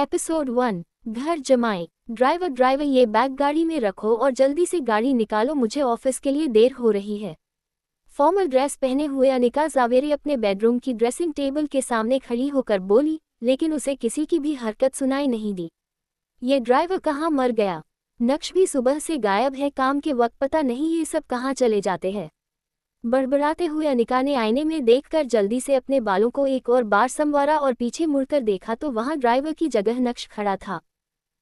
Episode 1। घर जमाए। Driver driver ये बैग गाड़ी में रखो और जल्दी से गाड़ी निकालो, मुझे ऑफिस के लिए देर हो रही है। फॉर्मल ड्रेस पहने हुए अनिका जावेरी अपने बेडरूम की ड्रेसिंग टेबल के सामने खड़ी होकर बोली, लेकिन उसे किसी की भी हरकत सुनाई नहीं दी। ये ड्राइवर कहाँ मर गया? नक्श भी सुबह से गायब है, काम के वक्त पता नहीं ये सब कहाँ चले जाते हैं। बड़बड़ाते हुए अनिका ने आईने में देखकर जल्दी से अपने बालों को एक और बार संवारा और पीछे मुड़कर देखा तो वहां ड्राइवर की जगह नक्श खड़ा था।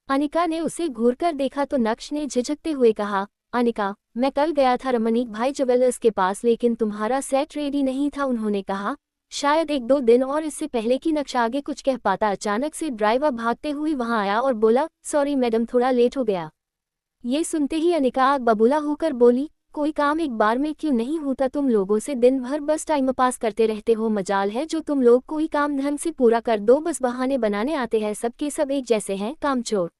अनिका ने उसे घूरकर देखा तो नक्श ने झिझकते हुए कहा, अनिका, मैं कल गया था रमनीक भाई ज्वेलर्स के पास, लेकिन तुम्हारा सेट रेडी नहीं था। उन्होंने कहा, शायद 1-2 दिन और इससे पहले कि नक्श आगे कुछ कह पाता अचानक से ड्राइवर भागते हुए वहां आया और बोला, सॉरी मैडम, थोड़ा लेट हो गया। ये सुनते ही अनिका आग बबूला होकर बोली, कोई काम एक बार में क्यों नहीं होता? तुम लोगों से दिन भर बस टाइम पास करते रहते हो, मजाल है जो तुम लोग कोई काम ढंग से पूरा कर दो, बस बहाने बनाने आते हैं। सबके सब एक जैसे हैं, कामचोर।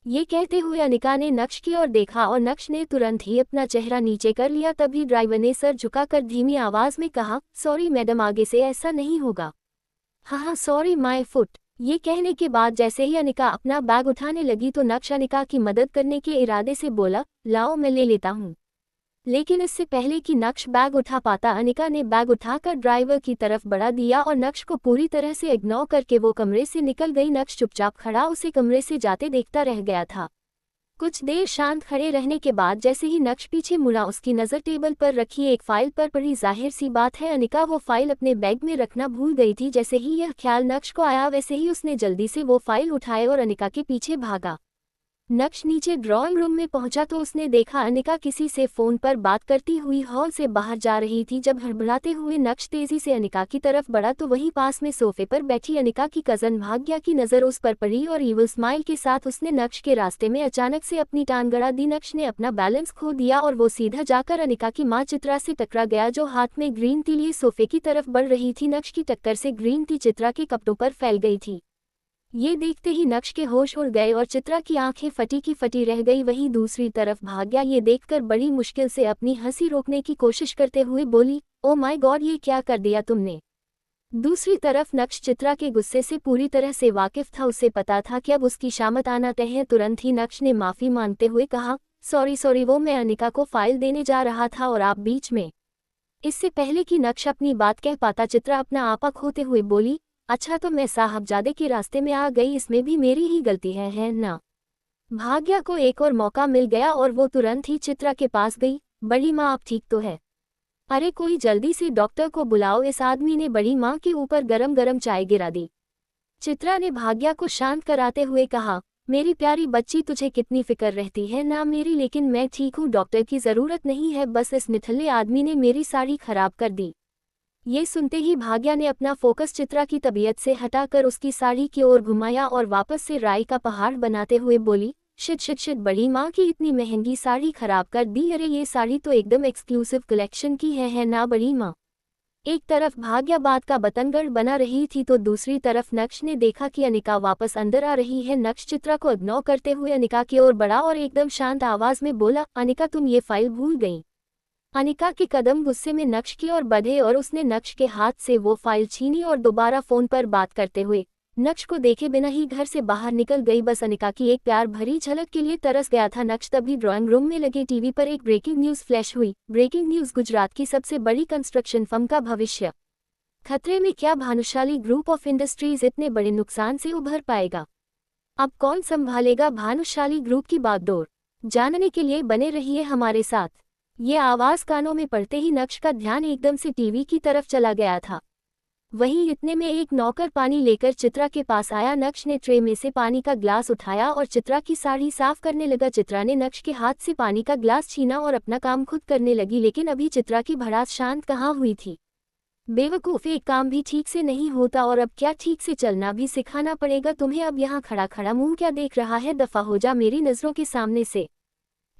ये कहते हुए अनिका ने नक्श की ओर देखा और नक्श ने तुरंत ही अपना चेहरा नीचे कर लिया। तभी ड्राइवर ने सर झुकाकर धीमी आवाज में कहा, सॉरी मैडम, आगे से ऐसा नहीं होगा। हाँ, सॉरी माय फुट। ये कहने के बाद जैसे ही अनिका अपना बैग उठाने लगी तो नक्श अनिका की मदद करने के इरादे से बोला, लाओ मैं ले लेता हूँ। लेकिन इससे पहले कि नक्श बैग उठा पाता, अनिका ने बैग उठाकर ड्राइवर की तरफ बढ़ा दिया और नक्श को पूरी तरह से इग्नोर करके वो कमरे से निकल गई। नक्श चुपचाप खड़ा उसे कमरे से जाते देखता रह गया था। कुछ देर शांत खड़े रहने के बाद जैसे ही नक्श पीछे मुड़ा, उसकी नज़र टेबल पर रखी एक फाइल पर पड़ी। जाहिर सी बात है अनिका वो फाइल अपने बैग में रखना भूल गई थी। जैसे ही यह ख्याल नक्श को आया वैसे ही उसने जल्दी से वो फाइल उठाए और अनिका के पीछे भागा। नक्श नीचे ड्राइंग रूम में पहुंचा तो उसने देखा अनिका किसी से फोन पर बात करती हुई हॉल से बाहर जा रही थी। जब हड़बड़ाते हुए नक्श तेजी से अनिका की तरफ बढ़ा तो वहीं पास में सोफे पर बैठी अनिका की कजन भाग्या की नज़र उस पर पड़ी और ईविल स्माइल के साथ उसने नक्श के रास्ते में अचानक से अपनी टांग गड़ा दी। नक्श ने अपना बैलेंस खो दिया और वो सीधा जाकर अनिका की मां चित्रा से टकरा गया, जो हाथ में ग्रीन टी लिए सोफे की तरफ बढ़ रही थी। नक्श की टक्कर से ग्रीन टी चित्रा के कपड़ों पर फैल गई थी। ये देखते ही नक्श के होश उड़ गए और चित्रा की आंखें फटी की फटी रह गई। वहीं दूसरी तरफ भाग्या ये देखकर बड़ी मुश्किल से अपनी हंसी रोकने की कोशिश करते हुए बोली, ओ माय गॉड, ये क्या कर दिया तुमने? दूसरी तरफ नक्श चित्रा के गुस्से से पूरी तरह से वाकिफ था। उसे पता था कि अब उसकी शामत आना तय है। तुरंत ही नक्श ने माफी मांगते हुए कहा, सॉरी, वो मैं अनिका को फाइल देने जा रहा था और आप बीच में। इससे पहले कि नक्श अपनी बात कह पाता चित्रा अपना आपा खोते हुए बोली, अच्छा तो मैं साहबजादे के रास्ते में आ गई, इसमें भी मेरी ही गलती है ना? भाग्या को एक और मौका मिल गया और वो तुरंत ही चित्रा के पास गई। बड़ी माँ, आप ठीक तो है? अरे कोई जल्दी से डॉक्टर को बुलाओ। इस आदमी ने बड़ी माँ के ऊपर गरम गरम चाय गिरा दी। चित्रा ने भाग्या को शांत कराते हुए कहा, मेरी प्यारी बच्ची, तुझे कितनी फिक्र रहती है ना मेरी, लेकिन मैं ठीक हूँ, डॉक्टर की ज़रूरत नहीं है, बस इस निठल्ले आदमी ने मेरी साड़ी खराब कर दी। ये सुनते ही भाग्या ने अपना फोकस चित्रा की तबीयत से हटाकर उसकी साड़ी की ओर घुमाया और वापस से राई का पहाड़ बनाते हुए बोली, शिट, बड़ी माँ की इतनी महंगी साड़ी खराब कर दी। अरे ये साड़ी तो एकदम एक्सक्लूसिव कलेक्शन की है ना बड़ी माँ? एक तरफ भाग्या बात का बतंगड़ बना रही थी तो दूसरी तरफ नक्श ने देखा कि अनिका वापस अंदर आ रही है। नक्श चित्रा को इग्नोर करते हुए अनिका की ओर बढ़ा और एकदम शांत आवाज में बोला, अनिका, तुम ये फाइल भूल गई। अनिका के कदम गुस्से में नक्श की ओर बढ़े और उसने नक्श के हाथ से वो फाइल छीनी और दोबारा फोन पर बात करते हुए नक्श को देखे बिना ही घर से बाहर निकल गई। बस अनिका की एक प्यार भरी झलक के लिए तरस गया था नक्श। तभी ड्राइंग रूम में लगे टीवी पर एक ब्रेकिंग न्यूज फ्लैश हुई। ब्रेकिंग न्यूज, गुजरात की सबसे बड़ी कंस्ट्रक्शन फर्म का भविष्य खतरे में, क्या भानुशाली ग्रुप ऑफ इंडस्ट्रीज इतने बड़े नुकसान से उभर पाएगा? अब कौन संभालेगा भानुशाली ग्रुप की बागडोर? जानने के लिए बने रहिए हमारे साथ। ये आवाज कानों में पड़ते ही नक्श का ध्यान एकदम से टीवी की तरफ चला गया था। वहीं इतने में एक नौकर पानी लेकर चित्रा के पास आया। नक्श ने ट्रे में से पानी का ग्लास उठाया और चित्रा की साड़ी साफ करने लगा। चित्रा ने नक्श के हाथ से पानी का ग्लास छीना और अपना काम खुद करने लगी, लेकिन अभी चित्रा की भड़ास शांत कहाँ हुई थी। बेवकूफ़, एक काम भी ठीक से नहीं होता और अब क्या ठीक से चलना भी सिखाना पड़ेगा तुम्हें? अब यहाँ खड़ा खड़ा मुंह क्या देख रहा है? दफा हो जा मेरी नज़रों के सामने से।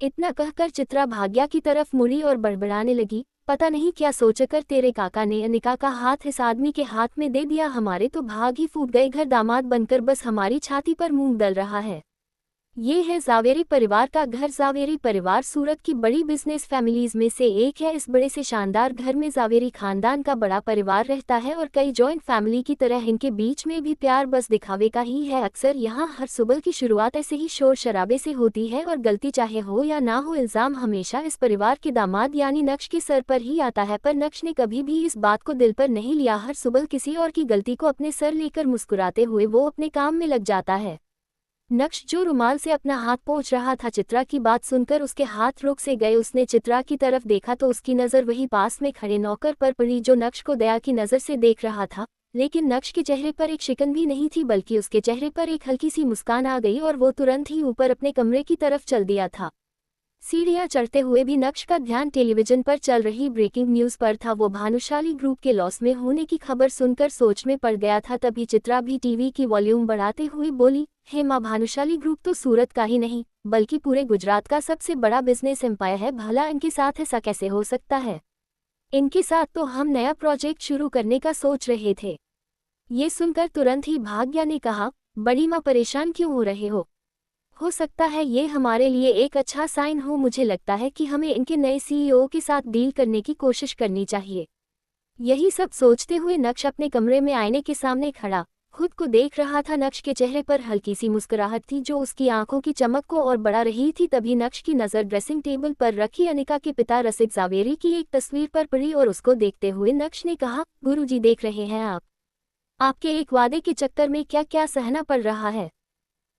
इतना कहकर चित्रा भाग्या की तरफ मुड़ी और बड़बड़ाने लगी, पता नहीं क्या सोचकर तेरे काका ने अनिका का हाथ इस आदमी के हाथ में दे दिया, हमारे तो भाग ही फूट गए। घर दामाद बनकर बस हमारी छाती पर मूंग दल रहा है। ये है जावेरी परिवार का घर। जावेरी परिवार सूरत की बड़ी बिजनेस फैमिलीज में से एक है। इस बड़े से शानदार घर में जावेरी खानदान का बड़ा परिवार रहता है और कई जॉइंट फैमिली की तरह इनके बीच में भी प्यार बस दिखावे का ही है। अक्सर यहाँ हर सुबह की शुरुआत ऐसे ही शोर शराबे से होती है और गलती चाहे हो या ना हो, इल्जाम हमेशा इस परिवार के दामाद यानी नक्श के सर पर ही आता है। पर नक्श ने कभी भी इस बात को दिल पर नहीं लिया। हर सुबह किसी और की गलती को अपने सर लेकर मुस्कुराते हुए वो अपने काम में लग जाता है। नक्श जो रुमाल से अपना हाथ पोंछ रहा था, चित्रा की बात सुनकर उसके हाथ रुक से गए। उसने चित्रा की तरफ देखा तो उसकी नज़र वही पास में खड़े नौकर पर पड़ी जो नक्श को दया की नज़र से देख रहा था। लेकिन नक्श के चेहरे पर एक शिकन भी नहीं थी, बल्कि उसके चेहरे पर एक हल्की सी मुस्कान आ गई और वो तुरंत ही ऊपर अपने कमरे की तरफ चल दिया था। सीढ़ियां चढ़ते हुए भी नक्श का ध्यान टेलीविजन पर चल रही ब्रेकिंग न्यूज़ पर था। वो भानुशाली ग्रुप के लॉस में होने की खबर सुनकर सोच में पड़ गया था। तभी चित्रा भी टीवी की वॉल्यूम बढ़ाते हुए बोली, हे माँ, भानुशाली ग्रुप तो सूरत का ही नहीं बल्कि पूरे गुजरात का सबसे बड़ा बिजनेस एम्पायर है। भला इनके साथ ऐसा कैसे हो सकता है? इनके साथ तो हम नया प्रोजेक्ट शुरू करने का सोच रहे थे। ये सुनकर तुरंत ही भाग्या ने कहा, बड़ी माँ, परेशान क्यों हो रहे हो सकता है ये हमारे लिए एक अच्छा साइन हो। मुझे लगता है कि हमें इनके नए सीईओ के साथ डील करने की कोशिश करनी चाहिए। यही सब सोचते हुए नक्श अपने कमरे में आईने के सामने खड़ा खुद को देख रहा था। नक्श के चेहरे पर हल्की सी मुस्कुराहट थी जो उसकी आंखों की चमक को और बढ़ा रही थी। तभी नक्श की नज़र ड्रेसिंग टेबल पर रखी अनिका के पिता रसिक जावेरी की एक तस्वीर पर पड़ी और उसको देखते हुए नक्श ने कहा, गुरुजी, देख रहे हैं आपके एक वादे के चक्कर में क्या क्या सहना पड़ रहा है।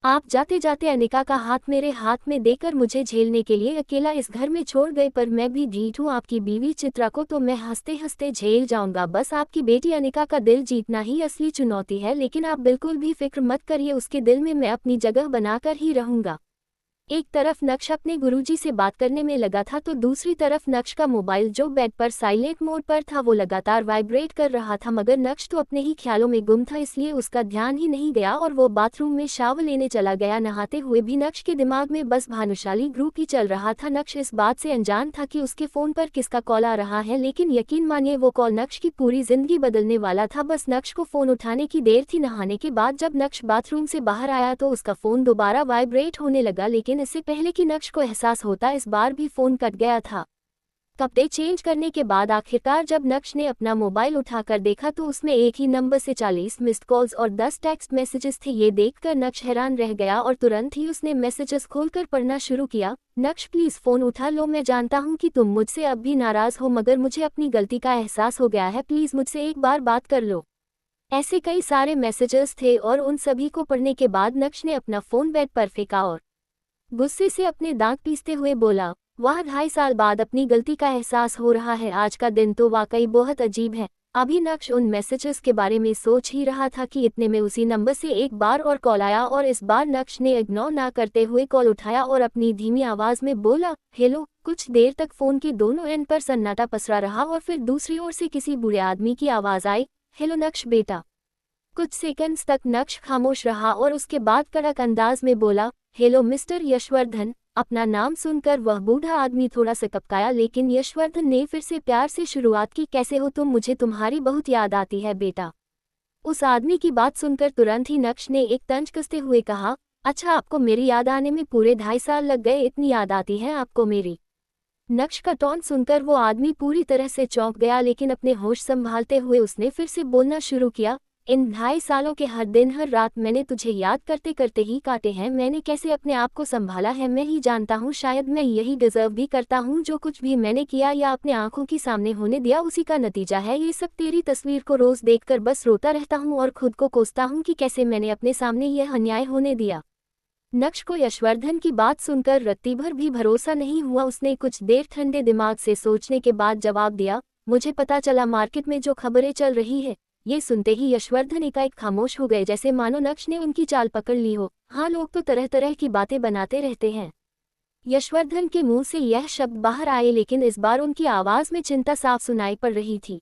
आप जाते जाते अनिका का हाथ मेरे हाथ में देकर मुझे झेलने के लिए अकेला इस घर में छोड़ गए, पर मैं भी ढीठ हूँ। आपकी बीवी चित्रा को तो मैं हंसते हंसते झेल जाऊंगा, बस आपकी बेटी अनिका का दिल जीतना ही असली चुनौती है। लेकिन आप बिल्कुल भी फिक्र मत करिए, उसके दिल में मैं अपनी जगह बनाकर ही रहूंगा। एक तरफ नक्श अपने गुरुजी से बात करने में लगा था तो दूसरी तरफ नक्श का मोबाइल जो बेड पर साइलेंट मोड पर था वो लगातार वाइब्रेट कर रहा था। मगर नक्श तो अपने ही ख्यालों में गुम था, इसलिए उसका ध्यान ही नहीं गया और वो बाथरूम में शावर लेने चला गया। नहाते हुए भी नक्श के दिमाग में बस भानुशाली ग्रुप ही चल रहा था। नक्श इस बात से अनजान था कि उसके फ़ोन पर किसका कॉल आ रहा है, लेकिन यकीन मानिए वो कॉल नक्श की पूरी जिंदगी बदलने वाला था। बस नक्श को फ़ोन उठाने की देर थी। नहाने के बाद जब नक्श बाथरूम से बाहर आया तो उसका फ़ोन दोबारा वाइब्रेट होने लगा, लेकिन इससे पहले कि नक्श को एहसास होता इस बार भी फ़ोन कट गया था। कपड़े चेंज करने के बाद आखिरकार जब नक्श ने अपना मोबाइल उठाकर देखा तो उसमें एक ही नंबर से 40 मिस्ड कॉल्स और 10 टेक्स्ट मैसेजेस थे। ये देखकर नक्श हैरान रह गया और तुरंत ही उसने मैसेजेस खोलकर पढ़ना शुरू किया। नक्श, प्लीज़ फ़ोन उठा लो। मैं जानता हूँ कि तुम मुझसे अब भी नाराज़ हो, मगर मुझे अपनी गलती का एहसास हो गया है। प्लीज़ मुझसे एक बार बात कर लो। ऐसे कई सारे मैसेजेस थे और उन सभी को पढ़ने के बाद नक्श ने अपना फ़ोन बेड पर फेंका और गुस्से से अपने दांत पीसते हुए बोला, वाह, 2.5 साल बाद अपनी गलती का एहसास हो रहा है। आज का दिन तो वाकई बहुत अजीब है। अभी नक्श उन मैसेजेस के बारे में सोच ही रहा था कि इतने में उसी नंबर से एक बार और कॉल आया और इस बार नक्श ने इग्नोर ना करते हुए कॉल उठाया और अपनी धीमी आवाज़ में बोला, हेलो। कुछ देर तक फ़ोन के दोनों एंड पर सन्नाटा पसरा रहा और फिर दूसरी ओर से किसी बुरे आदमी की आवाज़ आई, हेलो नक्श बेटा। कुछ सेकंड्स तक नक्श खामोश रहा और उसके बाद कड़क अंदाज में बोला, हेलो मिस्टर यशवर्धन। अपना नाम सुनकर वह बूढ़ा आदमी थोड़ा सा कपकाया, लेकिन यशवर्धन ने फिर से प्यार से शुरुआत की, कैसे हो तुम? मुझे तुम्हारी बहुत याद आती है बेटा। उस आदमी की बात सुनकर तुरंत ही नक्श ने एक तंज कसते हुए कहा, अच्छा, आपको मेरी याद आने में पूरे 2.5 साल लग गए? इतनी याद आती है आपको मेरी? नक्श का टोन सुनकर वो आदमी पूरी तरह से चौंक गया, लेकिन अपने होश संभालते हुए उसने फिर से बोलना शुरू किया, इन 2.5 सालों के हर दिन हर रात मैंने तुझे याद करते करते ही काटे हैं। मैंने कैसे अपने आप को संभाला है मैं ही जानता हूँ। शायद मैं यही डिजर्व भी करता हूँ। जो कुछ भी मैंने किया या अपने आंखों के सामने होने दिया उसी का नतीजा है ये सब। तेरी तस्वीर को रोज देखकर बस रोता रहता हूँ और खुद को कोसता हूँ कि कैसे मैंने अपने सामने यह अन्याय होने दिया। नक्श को यशवर्धन की बात सुनकर रत्ती भर भी भरोसा नहीं हुआ। उसने कुछ देर ठंडे दिमाग से सोचने के बाद जवाब दिया, मुझे पता चला मार्केट में जो खबरें चल रही है। ये सुनते ही यशवर्धन एकाएक खामोश हो गए, जैसे मानो नक्श ने उनकी चाल पकड़ ली हो। हाँ, लोग तो तरह तरह की बातें बनाते रहते हैं। यशवर्धन के मुंह से यह शब्द बाहर आए, लेकिन इस बार उनकी आवाज़ में चिंता साफ सुनाई पड़ रही थी।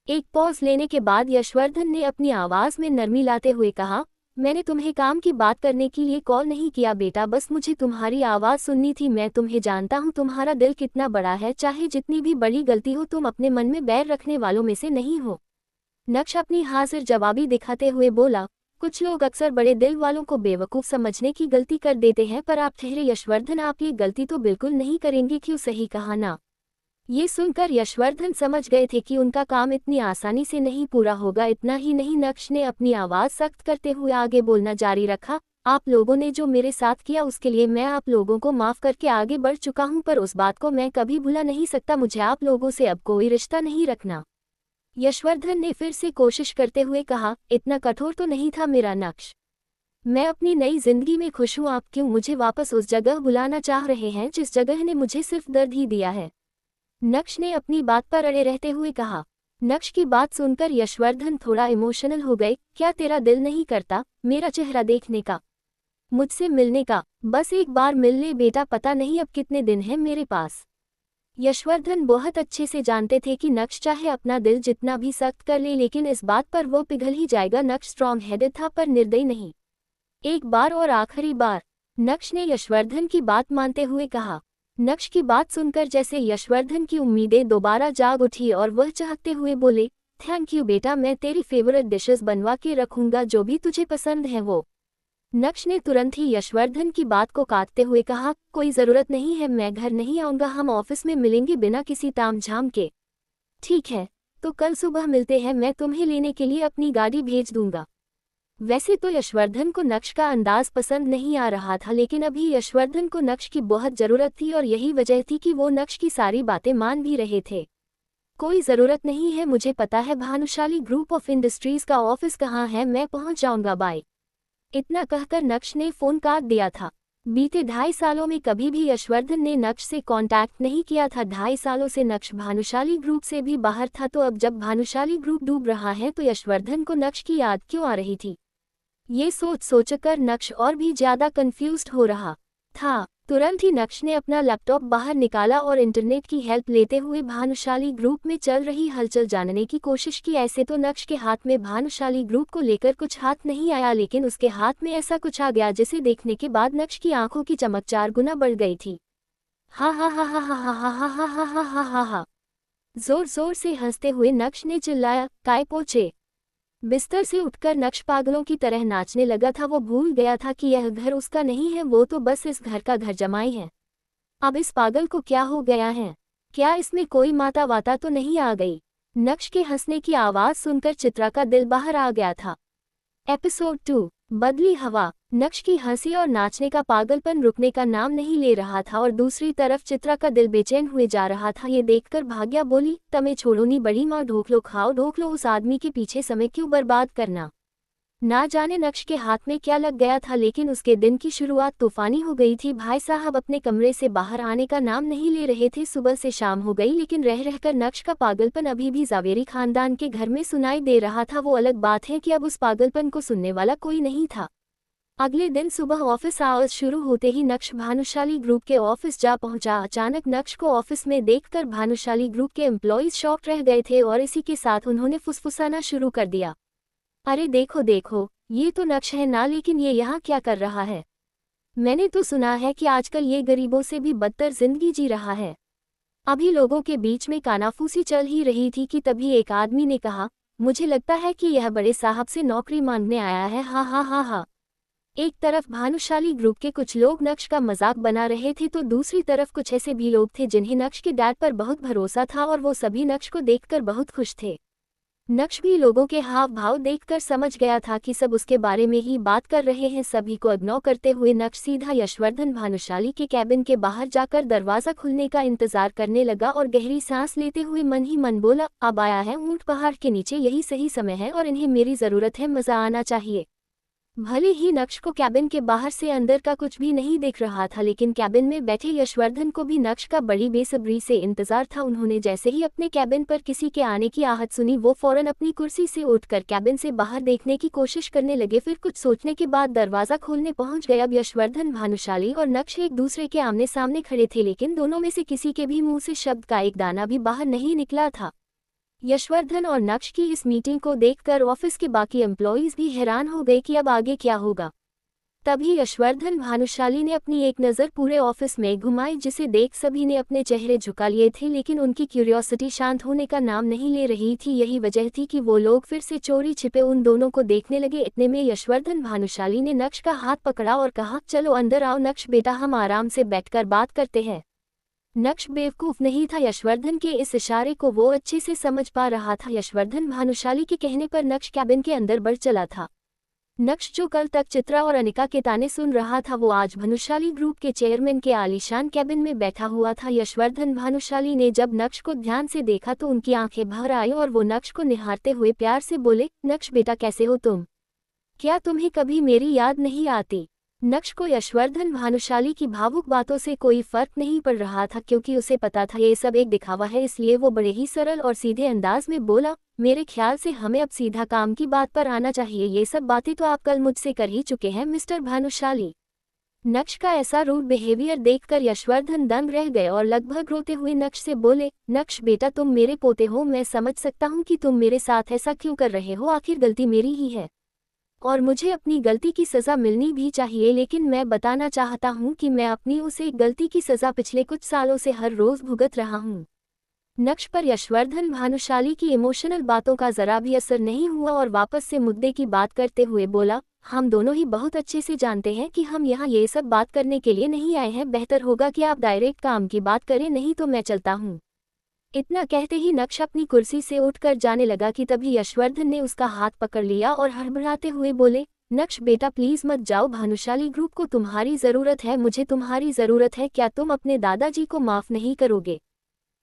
एक पॉज लेने के बाद यशवर्धन ने अपनी आवाज़ में नरमी लाते हुए कहा, मैंने तुम्हें काम की बात करने के लिए कॉल नहीं किया बेटा, बस मुझे तुम्हारी आवाज़ सुननी थी। मैं तुम्हें जानता हूँ तुम्हारा दिल कितना बड़ा है, चाहे जितनी भी बड़ी गलती हो तुम अपने मन में बैर रखने वालों में से नहीं हो। नक्श अपनी हाजिर जवाबी दिखाते हुए बोला, कुछ लोग अक्सर बड़े दिल वालों को बेवकूफ़ समझने की गलती कर देते हैं, पर आप ठहरे यशवर्धन, आप ये गलती तो बिल्कुल नहीं करेंगे, क्यों? सही कहा ना। ये सुनकर यशवर्धन समझ गए थे कि उनका काम इतनी आसानी से नहीं पूरा होगा। इतना ही नहीं, नक्श ने अपनी आवाज़ सख्त करते हुए आगे बोलना जारी रखा, आप लोगों ने जो मेरे साथ किया उसके लिए मैं आप लोगों को माफ़ करके आगे बढ़ चुका हूं, पर उस बात को मैं कभी भुला नहीं सकता। मुझे आप लोगों से अब कोई रिश्ता नहीं रखना। यशवर्धन ने फिर से कोशिश करते हुए कहा, इतना कठोर तो नहीं था मेरा नक्श। मैं अपनी नई जिंदगी में खुश हूँ। आप क्यों मुझे वापस उस जगह बुलाना चाह रहे हैं जिस जगह ने मुझे सिर्फ दर्द ही दिया है? नक्श ने अपनी बात पर अड़े रहते हुए कहा। नक्श की बात सुनकर यशवर्धन थोड़ा इमोशनल हो गए। क्या तेरा दिल नहीं करता मेरा चेहरा देखने का, मुझसे मिलने का? बस एक बार मिल ले बेटा, पता नहीं अब कितने दिन हैं मेरे पास। यशवर्धन बहुत अच्छे से जानते थे कि नक्श चाहे अपना दिल जितना भी सख्त कर ले, लेकिन इस बात पर वो पिघल ही जाएगा। नक्श स्ट्रॉन्ग हेडेड था पर निर्दयी नहीं। एक बार और आखिरी बार, नक्श ने यशवर्धन की बात मानते हुए कहा। नक्श की बात सुनकर जैसे यशवर्धन की उम्मीदें दोबारा जाग उठी और वह चहकते हुए बोले, थैंक यू बेटा, मैं तेरी फेवरेट डिशेस बनवा के रखूंगा, जो भी तुझे पसंद है वो। नक्श ने तुरंत ही यशवर्धन की बात को काटते हुए कहा, कोई ज़रूरत नहीं है, मैं घर नहीं आऊँगा, हम ऑफिस में मिलेंगे बिना किसी तामझाम के। ठीक है, तो कल सुबह मिलते हैं, मैं तुम्हें लेने के लिए अपनी गाड़ी भेज दूंगा। वैसे तो यशवर्धन को नक्श का अंदाज पसंद नहीं आ रहा था, लेकिन अभी यशवर्धन को नक्श की बहुत ज़रूरत थी और यही वजह थी कि वो नक्श की सारी बातें मान भी रहे थे। कोई ज़रूरत नहीं है, मुझे पता है भानुशाली ग्रुप ऑफ इंडस्ट्रीज़ का ऑफिस कहाँ है, मैं पहुँच जाऊँगा, बाय। इतना कहकर नक्श ने फ़ोन काट दिया था। बीते 2.5 सालों में कभी भी यशवर्धन ने नक्श से कांटेक्ट नहीं किया था। 2.5 सालों से नक्श भानुशाली ग्रुप से भी बाहर था, तो अब जब भानुशाली ग्रुप डूब रहा है तो यशवर्धन को नक्श की याद क्यों आ रही थी? ये सोचकर नक्श और भी ज़्यादा कंफ्यूज्ड हो रहा था। तुरंत ही नक्श ने अपना लैपटॉप बाहर निकाला और इंटरनेट की हेल्प लेते हुए भानुशाली ग्रुप में चल रही हलचल जानने की कोशिश की। ऐसे तो नक्श के हाथ में भानुशाली ग्रुप को लेकर कुछ हाथ नहीं आया, लेकिन उसके हाथ में ऐसा कुछ आ गया जिसे देखने के बाद नक्श की आंखों की चमक 4 गुना बढ़ गई थी। हा हा हा हा हा हा हा हा हा हा हा हा हा। जोर जोर से हंसते हुए नक्श ने चिल्लाया, काय पोचे। बिस्तर से उठकर नक्श पागलों की तरह नाचने लगा था। वो भूल गया था कि यह घर उसका नहीं है, वो तो बस इस घर का घर जमाई है। अब इस पागल को क्या हो गया है? क्या इसमें कोई माता वाता तो नहीं आ गई? नक्श के हंसने की आवाज़ सुनकर चित्रा का दिल बाहर आ गया था। एपिसोड 2, बदली हवा। नक्श की हंसी और नाचने का पागलपन रुकने का नाम नहीं ले रहा था और दूसरी तरफ चित्रा का दिल बेचैन हुए जा रहा था। ये देखकर भाग्या बोली, तमे छोड़ो नी बड़ी माँ, ढोकलो खाओ ढोकलो, उस आदमी के पीछे समय क्यों बर्बाद करना। ना जाने नक्श के हाथ में क्या लग गया था, लेकिन उसके दिन की शुरुआत तूफानी हो गई थी। भाई साहब अपने कमरे से बाहर आने का नाम नहीं ले रहे थे। सुबह से शाम हो गई, लेकिन रह रहकर नक्श का पागलपन अभी भी जावेरी खानदान के घर में सुनाई दे रहा था। वो अलग बात है कि अब उस पागलपन को सुनने वाला कोई नहीं था। अगले दिन सुबह ऑफिस आवर्स शुरू होते ही नक्श भानुशाली ग्रुप के ऑफिस जा पहुंचा। अचानक नक्श को ऑफिस में देखकर भानुशाली ग्रुप के एम्प्लॉयज शॉक्ड रह गए थे और इसी के साथ उन्होंने फुसफुसाना शुरू कर दिया। अरे देखो देखो, ये तो नक्श है ना, लेकिन ये यहाँ क्या कर रहा है? मैंने तो सुना है कि आजकल ये गरीबों से भी बदतर जिंदगी जी रहा है। अभी लोगों के बीच में कानाफूसी चल ही रही थी कि तभी एक आदमी ने कहा, मुझे लगता है कि यह बड़े साहब से नौकरी मांगने आया है। हा हा हा हा। एक तरफ भानुशाली ग्रुप के कुछ लोग नक्श का मजाक बना रहे थे, तो दूसरी तरफ कुछ ऐसे भी लोग थे जिन्हें नक्श के डैड पर बहुत भरोसा था और वो सभी नक्श को देखकर बहुत खुश थे। नक्श भी लोगों के हाव भाव देखकर समझ गया था कि सब उसके बारे में ही बात कर रहे हैं। सभी को इग्नोर करते हुए नक्श सीधा यशवर्धन भानुशाली के कैबिन के बाहर जाकर दरवाज़ा खुलने का इंतजार करने लगा और गहरी सांस लेते हुए मन ही मन बोला, अब आया है ऊंट पहाड़ के नीचे, यही सही समय है और इन्हें मेरी ज़रूरत है, मज़ा आना चाहिए। भले ही नक्श को कैबिन के बाहर से अंदर का कुछ भी नहीं दिख रहा था, लेकिन कैबिन में बैठे यशवर्धन को भी नक्श का बड़ी बेसब्री से इंतजार था। उन्होंने जैसे ही अपने कैबिन पर किसी के आने की आहट सुनी, वो फौरन अपनी कुर्सी से उठकर कैबिन से बाहर देखने की कोशिश करने लगे। फिर कुछ सोचने के बाद दरवाज़ा खोलने पहुंच गए। अब यशवर्धन, भानुशाली और नक्श एक दूसरे के आमने सामने खड़े थे, लेकिन दोनों में से किसी के भी मुंह से शब्द का एक दाना भी बाहर नहीं निकला था। यशवर्धन और नक्श की इस मीटिंग को देखकर ऑफिस के बाकी एम्प्लॉयज भी हैरान हो गए कि अब आगे क्या होगा। तभी यशवर्धन भानुशाली ने अपनी एक नज़र पूरे ऑफिस में घुमाई, जिसे देख सभी ने अपने चेहरे झुका लिए थे, लेकिन उनकी क्यूरियोसिटी शांत होने का नाम नहीं ले रही थी। यही वजह थी कि वो लोग फिर से चोरी छिपे उन दोनों को देखने लगे। इतने में यशवर्धन भानुशाली ने नक्श का हाथ पकड़ा और कहा, चलो अंदर आओ नक्श बेटा, हम आराम से बैठकर बात करते हैं। नक्श बेवकूफ नहीं था, यशवर्धन के इस इशारे को वो अच्छे से समझ पा रहा था। यशवर्धन भानुशाली के कहने पर नक्श कैबिन के अंदर बढ़ चला था। नक्श जो कल तक चित्रा और अनिका के ताने सुन रहा था, वो आज भानुशाली ग्रुप के चेयरमैन के आलीशान कैबिन में बैठा हुआ था। यशवर्धन भानुशाली ने जब नक्श को ध्यान से देखा तो उनकी आंखें भर आई और वो नक्श को निहारते हुए प्यार से बोले, नक्श बेटा कैसे हो तुम? क्या तुम्हें कभी मेरी याद नहीं आती? नक्श को यशवर्धन भानुशाली की भावुक बातों से कोई फर्क नहीं पड़ रहा था, क्योंकि उसे पता था ये सब एक दिखावा है। इसलिए वो बड़े ही सरल और सीधे अंदाज में बोला, मेरे ख्याल से हमें अब सीधा काम की बात पर आना चाहिए। ये सब बातें तो आप कल मुझसे कर ही चुके हैं मिस्टर भानुशाली। नक्श का ऐसा रूड बिहेवियर देखकर यशवर्धन दंग रह गए और लगभग रोते हुए नक्श से बोले, नक्श बेटा तुम मेरे पोते हो, मैं समझ सकता हूँ कि तुम मेरे साथ ऐसा क्यों कर रहे हो। आखिर गलती मेरी ही है और मुझे अपनी गलती की सज़ा मिलनी भी चाहिए, लेकिन मैं बताना चाहता हूँ कि मैं अपनी उस एक गलती की सज़ा पिछले कुछ सालों से हर रोज़ भुगत रहा हूँ। नक्श पर यशवर्धन भानुशाली की इमोशनल बातों का ज़रा भी असर नहीं हुआ और वापस से मुद्दे की बात करते हुए बोला, हम दोनों ही बहुत अच्छे से जानते हैं कि हम यहाँ ये सब बात करने के लिए नहीं आए हैं। बेहतर होगा कि आप डायरेक्ट काम की बात करें, नहीं तो मैं चलता हूँ। इतना कहते ही नक्श अपनी कुर्सी से उठकर जाने लगा कि तभी यशवर्धन ने उसका हाथ पकड़ लिया और हड़बड़ाते हुए बोले, नक्श बेटा प्लीज मत जाओ, भानुशाली ग्रुप को तुम्हारी ज़रूरत है, मुझे तुम्हारी ज़रूरत है। क्या तुम अपने दादाजी को माफ़ नहीं करोगे?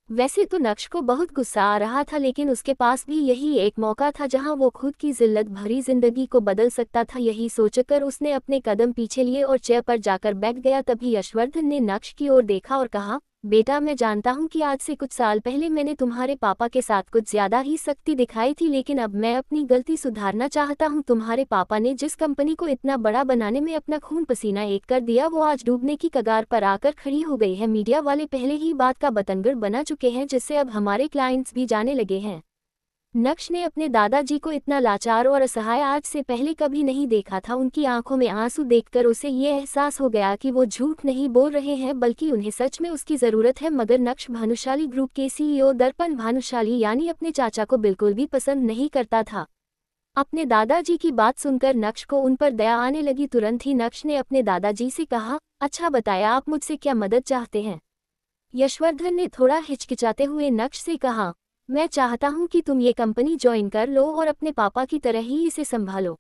वैसे तो नक्श को बहुत गुस्सा आ रहा था, लेकिन उसके पास भी यही एक मौका था जहां वो खुद की जिल्लत भरी जिंदगी को बदल सकता था। यही सोचकर उसने अपने कदम पीछे लिए और चेयर पर जाकर बैठ गया। तभी यशवर्धन ने नक्श की ओर देखा और कहा, बेटा मैं जानता हूं कि आज से कुछ साल पहले मैंने तुम्हारे पापा के साथ कुछ ज्यादा ही सख्ती दिखाई थी, लेकिन अब मैं अपनी गलती सुधारना चाहता हूं। तुम्हारे पापा ने जिस कंपनी को इतना बड़ा बनाने में अपना खून पसीना एक कर दिया, वो आज डूबने की कगार पर आकर खड़ी हो गई है। मीडिया वाले पहले ही बात का बतंगड़ बना चुके हैं, जिससे अब हमारे क्लाइंट्स भी जाने लगे हैं। नक्श ने अपने दादाजी को इतना लाचार और असहाय आज से पहले कभी नहीं देखा था। उनकी आंखों में आंसू देखकर उसे ये एहसास हो गया कि वो झूठ नहीं बोल रहे हैं, बल्कि उन्हें सच में उसकी ज़रूरत है। मगर नक्श भानुशाली ग्रुप के सीईओ दर्पण भानुशाली यानी अपने चाचा को बिल्कुल भी पसंद नहीं करता था। अपने दादाजी की बात सुनकर नक्श को उन पर दया आने लगी। तुरंत ही नक्श ने अपने दादाजी से कहा, अच्छा बताया, आप मुझसे क्या मदद चाहते हैं? यशवर्धन ने थोड़ा हिचकिचाते हुए नक्श से कहा, मैं चाहता हूं कि तुम ये कंपनी ज्वाइन कर लो और अपने पापा की तरह ही इसे संभालो।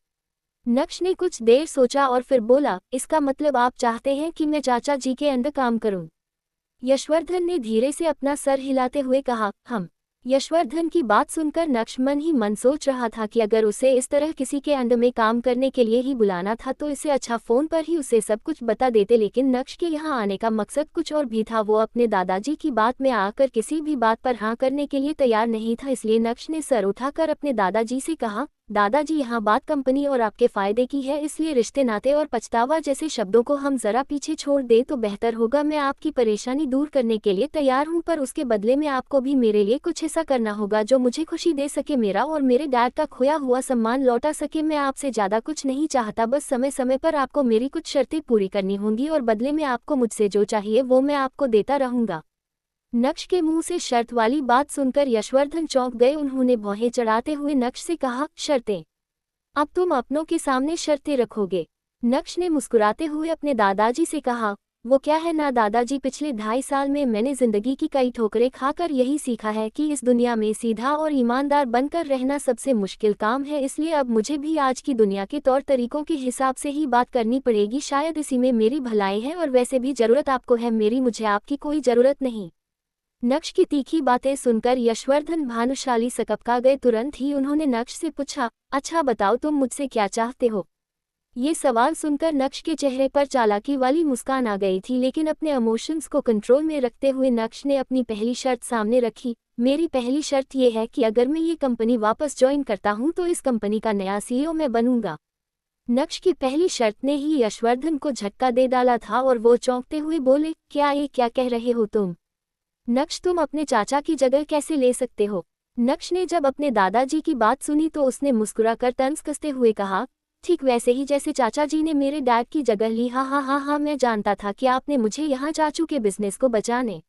नक्श ने कुछ देर सोचा और फिर बोला, इसका मतलब आप चाहते हैं कि मैं चाचा जी के अंडर काम करूं? यशवर्धन ने धीरे से अपना सर हिलाते हुए कहा, हम। यशवर्धन की बात सुनकर नक्श मन ही मन सोच रहा था कि अगर उसे इस तरह किसी के अंडर में काम करने के लिए ही बुलाना था तो इसे अच्छा फ़ोन पर ही उसे सब कुछ बता देते। लेकिन नक्श के यहाँ आने का मकसद कुछ और भी था। वो अपने दादाजी की बात में आकर किसी भी बात पर हाँ करने के लिए तैयार नहीं था। इसलिए नक्श ने सर उठाकर अपने दादाजी से कहा, दादाजी यहाँ बात कंपनी और आपके फ़ायदे की है, इसलिए रिश्ते नाते और पछतावा जैसे शब्दों को हम ज़रा पीछे छोड़ दें तो बेहतर होगा। मैं आपकी परेशानी दूर करने के लिए तैयार हूँ, पर उसके बदले में आपको भी मेरे लिए कुछ ऐसा करना होगा जो मुझे खुशी दे सके, मेरा और मेरे डैड का खोया हुआ सम्मान लौटा सके। मैं आपसे ज़्यादा कुछ नहीं चाहता, बस समय समय पर आपको मेरी कुछ शर्तें पूरी करनी होंगी और बदले में आपको मुझसे जो चाहिए वो मैं आपको देता रहूँगा। नक्श के मुंह से शर्त वाली बात सुनकर यशवर्धन चौंक गए। उन्होंने भौहें चढ़ाते हुए नक्श से कहा, शर्तें? अब तुम अपनों के सामने शर्तें रखोगे? नक्श ने मुस्कुराते हुए अपने दादाजी से कहा, वो क्या है ना दादाजी, पिछले 2.5 साल में मैंने जिंदगी की कई ठोकरें खाकर यही सीखा है कि इस दुनिया में सीधा और ईमानदार बनकर रहना सबसे मुश्किल काम है। इसलिए अब मुझे भी आज की दुनिया के तौर तरीकों के हिसाब से ही बात करनी पड़ेगी। शायद इसी में मेरी भलाई है, और वैसे भी ज़रूरत आपको है मेरी, मुझे आपकी कोई ज़रूरत नहीं। नक्श की तीखी बातें सुनकर यशवर्धन भानुशाली सकपका गए। तुरंत ही उन्होंने नक्श से पूछा, अच्छा बताओ तुम मुझसे क्या चाहते हो? ये सवाल सुनकर नक्श के चेहरे पर चालाकी वाली मुस्कान आ गई थी, लेकिन अपने इमोशंस को कंट्रोल में रखते हुए नक्श ने अपनी पहली शर्त सामने रखी। मेरी पहली शर्त ये है कि अगर मैं ये कंपनी वापस ज्वाइन करता हूँ तो इस कंपनी का नया सीईओ मैं बनूंगा। नक्श की पहली शर्त ने ही यशवर्धन को झटका दे डाला था और वो चौंकते हुए बोले, ये क्या कह रहे हो तुम? नक्श तुम अपने चाचा की जगह कैसे ले सकते हो? नक्श ने जब अपने दादाजी की बात सुनी तो उसने मुस्कुराकर तंज कसते हुए कहा, ठीक वैसे ही जैसे चाचा जी ने मेरे डैड की जगह ली। हाँ हाँ हाँ हाँ, मैं जानता था कि आपने मुझे यहाँ चाचू के बिजनेस को बचाने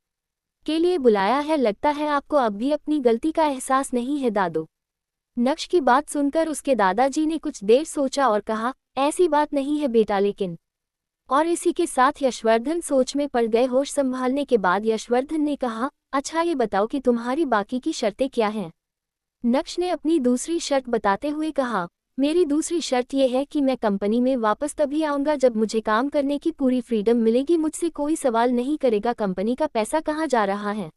के लिए बुलाया है। लगता है आपको अब भी अपनी गलती का एहसास नहीं है दादू। नक्श की बात सुनकर उसके दादाजी ने कुछ देर सोचा और कहा, ऐसी बात नहीं है बेटा, लेकिन। और इसी के साथ यशवर्धन सोच में पड़ गए। होश संभालने के बाद यशवर्धन ने कहा, अच्छा ये बताओ कि तुम्हारी बाकी की शर्तें क्या हैं। नक्श ने अपनी दूसरी शर्त बताते हुए कहा, मेरी दूसरी शर्त यह है कि मैं कंपनी में वापस तभी आऊंगा जब मुझे काम करने की पूरी फ्रीडम मिलेगी। मुझसे कोई सवाल नहीं करेगा कंपनी का पैसा कहाँ जा रहा है,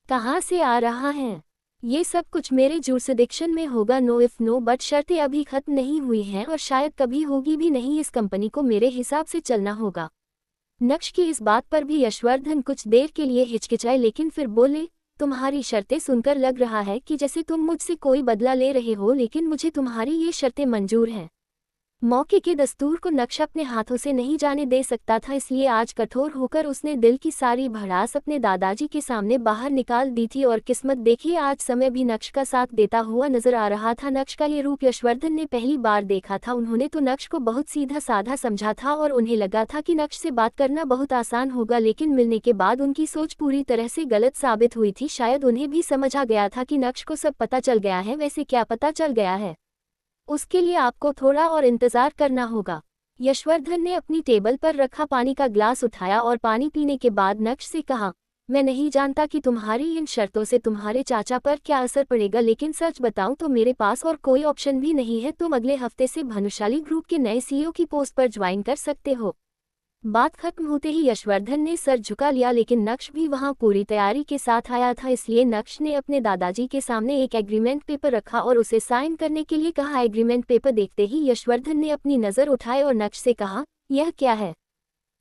कहाँ से आ रहा है, ये सब कुछ मेरे जुरिसडिक्शन में होगा। नो इफ नो बट शर्तें अभी खत्म नहीं हुई हैं और शायद कभी होगी भी नहीं। इस कंपनी को मेरे हिसाब से चलना होगा। नक्श की इस बात पर भी यशवर्धन कुछ देर के लिए हिचकिचाए, लेकिन फिर बोले, तुम्हारी शर्तें सुनकर लग रहा है कि जैसे तुम मुझसे कोई बदला ले रहे हो, लेकिन मुझे तुम्हारी ये शर्तें मंजूर हैं। मौके के दस्तूर को नक्श अपने हाथों से नहीं जाने दे सकता था, इसलिए आज कठोर होकर उसने दिल की सारी भड़ास अपने दादाजी के सामने बाहर निकाल दी थी। और किस्मत देखिए, आज समय भी नक्श का साथ देता हुआ नजर आ रहा था। नक्श का ये रूप यशवर्धन ने पहली बार देखा था। उन्होंने तो नक्श को बहुत सीधा साधा समझा था और उन्हें लगा था कि नक्श से बात करना बहुत आसान होगा, लेकिन मिलने के बाद उनकी सोच पूरी तरह से गलत साबित हुई थी। शायद उन्हें भी समझ आ गया था कि नक्श को सब पता चल गया है। वैसे क्या पता चल गया है, उसके लिए आपको थोड़ा और इंतजार करना होगा। यशवर्धन ने अपनी टेबल पर रखा पानी का ग्लास उठाया और पानी पीने के बाद नक्श से कहा, मैं नहीं जानता कि तुम्हारी इन शर्तों से तुम्हारे चाचा पर क्या असर पड़ेगा, लेकिन सच बताऊं तो मेरे पास और कोई ऑप्शन भी नहीं है। तुम अगले हफ्ते से भानुशाली ग्रुप के नए सीईओ की पोस्ट पर ज्वाइन कर सकते हो। बात खत्म होते ही यशवर्धन ने सर झुका लिया, लेकिन नक्श भी वहां पूरी तैयारी के साथ आया था, इसलिए नक्श ने अपने दादाजी के सामने एक एग्रीमेंट पेपर रखा और उसे साइन करने के लिए कहा। एग्रीमेंट पेपर देखते ही यशवर्धन ने अपनी नज़र उठाए और नक्श से कहा, यह क्या है,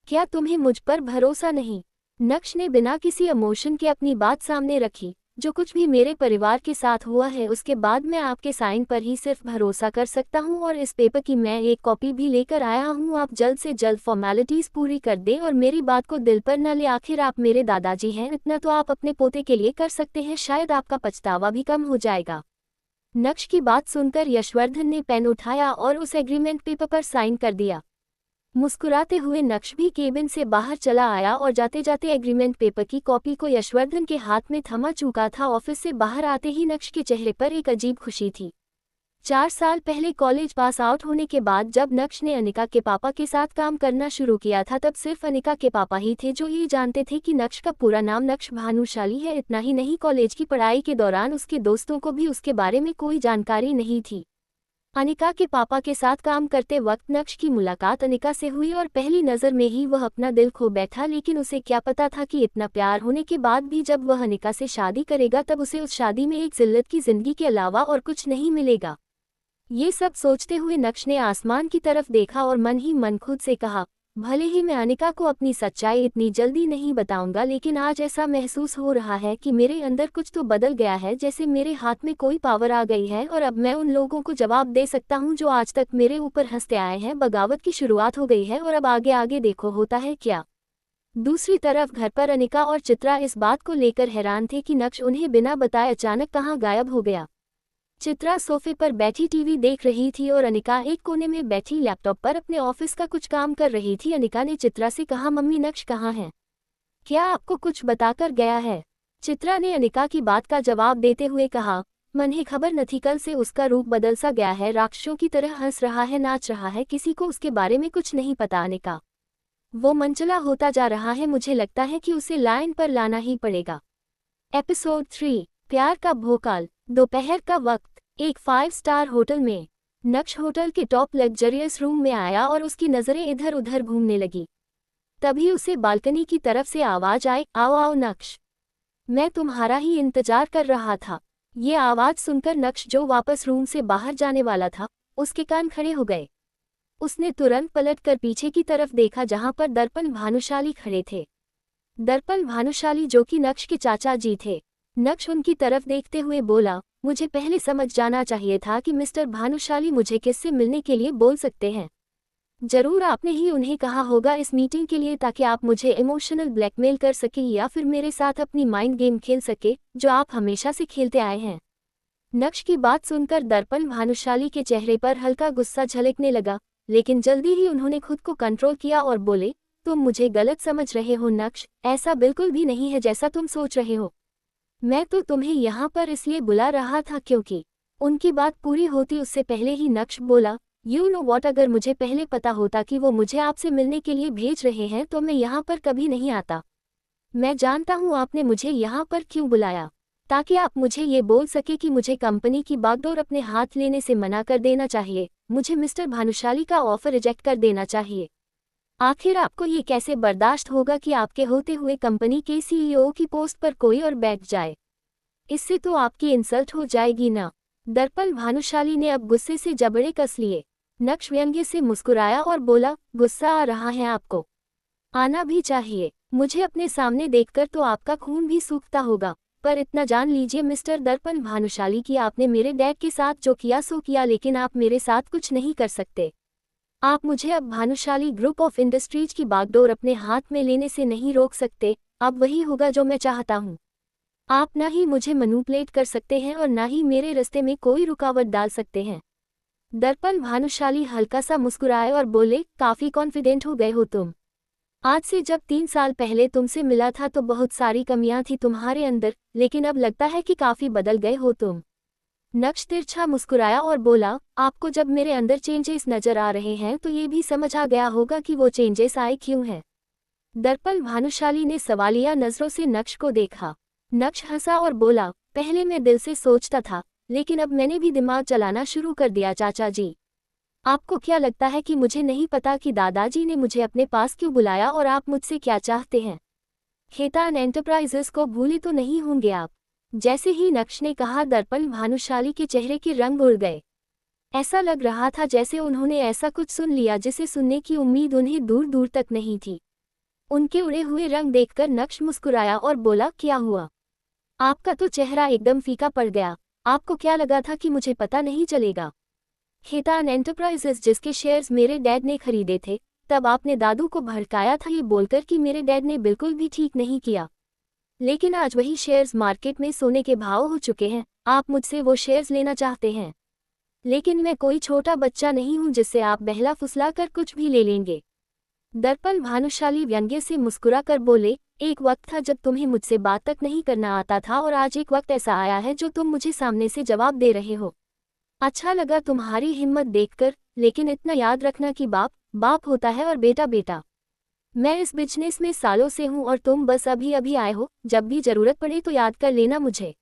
क्या तुम्हें मुझ पर भरोसा नहीं। नक्श ने बिना किसी इमोशन के अपनी बात सामने रखी, जो कुछ भी मेरे परिवार के साथ हुआ है उसके बाद मैं आपके साइन पर ही सिर्फ भरोसा कर सकता हूं, और इस पेपर की मैं एक कॉपी भी लेकर आया हूं। आप जल्द से जल्द फॉर्मेलिटीज पूरी कर दें और मेरी बात को दिल पर न ले। आखिर आप मेरे दादाजी हैं, इतना तो आप अपने पोते के लिए कर सकते हैं, शायद आपका पछतावा भी कम हो जाएगा। नक्श की बात सुनकर यशवर्धन ने पेन उठाया और उस एग्रीमेंट पेपर पर साइन कर दिया। मुस्कुराते हुए नक्श भी केबिन से बाहर चला आया और जाते जाते एग्रीमेंट पेपर की कॉपी को यशवर्धन के हाथ में थमा चुका था। ऑफिस से बाहर आते ही नक्श के चेहरे पर एक अजीब खुशी थी। 4 साल पहले कॉलेज पास आउट होने के बाद जब नक्श ने अनिका के पापा के साथ काम करना शुरू किया था, तब सिर्फ अनिका के पापा ही थे जो ये जानते थे कि नक्श का पूरा नाम नक्श भानुशाली है। इतना ही नहीं, कॉलेज की पढ़ाई के दौरान उसके दोस्तों को भी उसके बारे में कोई जानकारी नहीं थी। अनिका के पापा के साथ काम करते वक्त नक्श की मुलाकात अनिका से हुई और पहली नज़र में ही वह अपना दिल खो बैठा, लेकिन उसे क्या पता था कि इतना प्यार होने के बाद भी जब वह अनिका से शादी करेगा तब उसे उस शादी में एक जिल्लत की जिंदगी के अलावा और कुछ नहीं मिलेगा। ये सब सोचते हुए नक्श ने आसमान की तरफ देखा और मन ही मन खुद से कहा, भले ही मैं अनिका को अपनी सच्चाई इतनी जल्दी नहीं बताऊंगा, लेकिन आज ऐसा महसूस हो रहा है कि मेरे अंदर कुछ तो बदल गया है, जैसे मेरे हाथ में कोई पावर आ गई है और अब मैं उन लोगों को जवाब दे सकता हूं जो आज तक मेरे ऊपर हंसते आए हैं। बगावत की शुरुआत हो गई है और अब आगे आगे देखो होता है क्या। दूसरी तरफ घर पर अनिका और चित्रा इस बात को लेकर हैरान थे कि नक्श उन्हें बिना बताए अचानक कहाँ गायब हो गया। चित्रा सोफे पर बैठी टीवी देख रही थी और अनिका एक कोने में बैठी लैपटॉप पर अपने ऑफिस का कुछ काम कर रही थी। अनिका ने चित्रा से कहा, मम्मी नक्श कहाँ है, क्या आपको कुछ बताकर गया है। चित्रा ने अनिका की बात का जवाब देते हुए कहा, मन्हें खबर न थी, कल से उसका रूप बदल सा गया है, राक्षसों की तरह हंस रहा है, नाच रहा है, किसी को उसके बारे में कुछ नहीं पता। अनिका वो मनचला होता जा रहा है, मुझे लगता है कि उसे लाइन पर लाना ही पड़ेगा। एपिसोड 3, प्यार का भोकाल। दोपहर का वक्त एक 5 स्टार होटल में नक्श होटल के टॉप लग्जरियस रूम में आया और उसकी नज़रें इधर उधर घूमने लगी। तभी उसे बालकनी की तरफ से आवाज आई, आओ आओ नक्श, मैं तुम्हारा ही इंतजार कर रहा था। ये आवाज सुनकर नक्श जो वापस रूम से बाहर जाने वाला था, उसके कान खड़े हो गए। उसने तुरंत पलटकर पीछे की तरफ देखा जहां पर दर्पण भानुशाली खड़े थे। दर्पण भानुशाली जो कि नक्श के चाचा जी थे। नक्श उनकी तरफ देखते हुए बोला, मुझे पहले समझ जाना चाहिए था कि मिस्टर भानुशाली मुझे किससे मिलने के लिए बोल सकते हैं। जरूर आपने ही उन्हें कहा होगा इस मीटिंग के लिए, ताकि आप मुझे इमोशनल ब्लैकमेल कर सके या फिर मेरे साथ अपनी माइंड गेम खेल सके जो आप हमेशा से खेलते आए हैं। नक्श की बात सुनकर दर्पण भानुशाली के चेहरे पर हल्का गुस्सा झलकने लगा, लेकिन जल्दी ही उन्होंने खुद को कंट्रोल किया और बोले, तुम मुझे गलत समझ रहे हो नक्श, ऐसा बिल्कुल भी नहीं है जैसा तुम सोच रहे हो। मैं तो तुम्हें यहाँ पर इसलिए बुला रहा था क्योंकि उनकी बात पूरी होती उससे पहले ही नक्श बोला, यू नो वॉट, अगर मुझे पहले पता होता कि वो मुझे आपसे मिलने के लिए भेज रहे हैं तो मैं यहाँ पर कभी नहीं आता। मैं जानता हूँ आपने मुझे यहाँ पर क्यों बुलाया, ताकि आप मुझे ये बोल सके कि मुझे कंपनी की बागडोर अपने हाथ लेने से मना कर देना चाहिए, मुझे मिस्टर भानुशाली का ऑफर रिजेक्ट कर देना चाहिए। आखिर आपको ये कैसे बर्दाश्त होगा कि आपके होते हुए कंपनी के सीईओ की पोस्ट पर कोई और बैठ जाए? इससे तो आपकी इंसल्ट हो जाएगी ना। दर्पण भानुशाली ने अब गुस्से से जबड़े कस लिए। नक्श व्यंग्य से मुस्कुराया और बोला, गुस्सा आ रहा है आपको? आना भी चाहिए, मुझे अपने सामने देखकर तो आपका खून भी सूखता होगा, पर इतना जान लीजिए मिस्टर दर्पण भानुशाली कि आपने मेरे डैड के साथ जो किया सो किया, लेकिन आप मेरे साथ कुछ नहीं कर सकते। आप मुझे अब भानुशाली ग्रुप ऑफ इंडस्ट्रीज की बागडोर अपने हाथ में लेने से नहीं रोक सकते, अब वही होगा जो मैं चाहता हूँ। आप ना ही मुझे मैनिपुलेट कर सकते हैं और ना ही मेरे रास्ते में कोई रुकावट डाल सकते हैं। दर्पण भानुशाली हल्का सा मुस्कुराए और बोले, काफी कॉन्फिडेंट हो गए हो तुम। आज से जब 3 साल पहले तुमसे मिला था तो बहुत सारी कमियां थी तुम्हारे अंदर, लेकिन अब लगता है कि काफी बदल गए हो तुम। नक्श तिरछा मुस्कुराया और बोला, आपको जब मेरे अंदर चेंजेस नजर आ रहे हैं तो ये भी समझ आ गया होगा कि वो चेंजेस आए क्यों हैं। दर्पण भानुशाली ने सवालिया नजरों से नक्श को देखा। नक्श हंसा और बोला, पहले मैं दिल से सोचता था, लेकिन अब मैंने भी दिमाग चलाना शुरू कर दिया चाचा जी। आपको क्या लगता है कि मुझे नहीं पता कि दादाजी ने मुझे अपने पास क्यों बुलाया और आप मुझसे क्या चाहते हैं? खेतान एंटरप्राइजेस को भूले तो नहीं होंगे आप? जैसे ही नक्श ने कहा, दर्पण भानुशाली के चेहरे के रंग उड़ गए। ऐसा लग रहा था जैसे उन्होंने ऐसा कुछ सुन लिया जिसे सुनने की उम्मीद उन्हें दूर दूर तक नहीं थी। उनके उड़े हुए रंग देखकर नक्श मुस्कुराया और बोला, क्या हुआ? आपका तो चेहरा एकदम फीका पड़ गया। आपको क्या लगा था कि मुझे पता नहीं चलेगा? खेतान एंटरप्राइजेस जिसके शेयर्स मेरे डैड ने खरीदे थे, तब आपने दादू को भड़काया था ये बोलकर कि मेरे डैड ने बिल्कुल भी ठीक नहीं किया। लेकिन आज वही शेयर्स मार्केट में सोने के भाव हो चुके हैं, आप मुझसे वो शेयर्स लेना चाहते हैं। लेकिन मैं कोई छोटा बच्चा नहीं हूं जिससे आप बहला फुसला कर कुछ भी ले लेंगे। दर्पण भानुशाली व्यंग्य से मुस्कुरा कर बोले, एक वक्त था जब तुम्हें मुझसे बात तक नहीं करना आता था और आज एक वक्त ऐसा आया है जो तुम मुझे सामने से जवाब दे रहे हो। अच्छा लगा तुम्हारी हिम्मत देखकर, लेकिन इतना याद रखना कि बाप बाप होता है और बेटा बेटा। मैं इस बिजनेस में सालों से हूं और तुम बस अभी अभी आए हो, जब भी जरूरत पड़े तो याद कर लेना मुझे।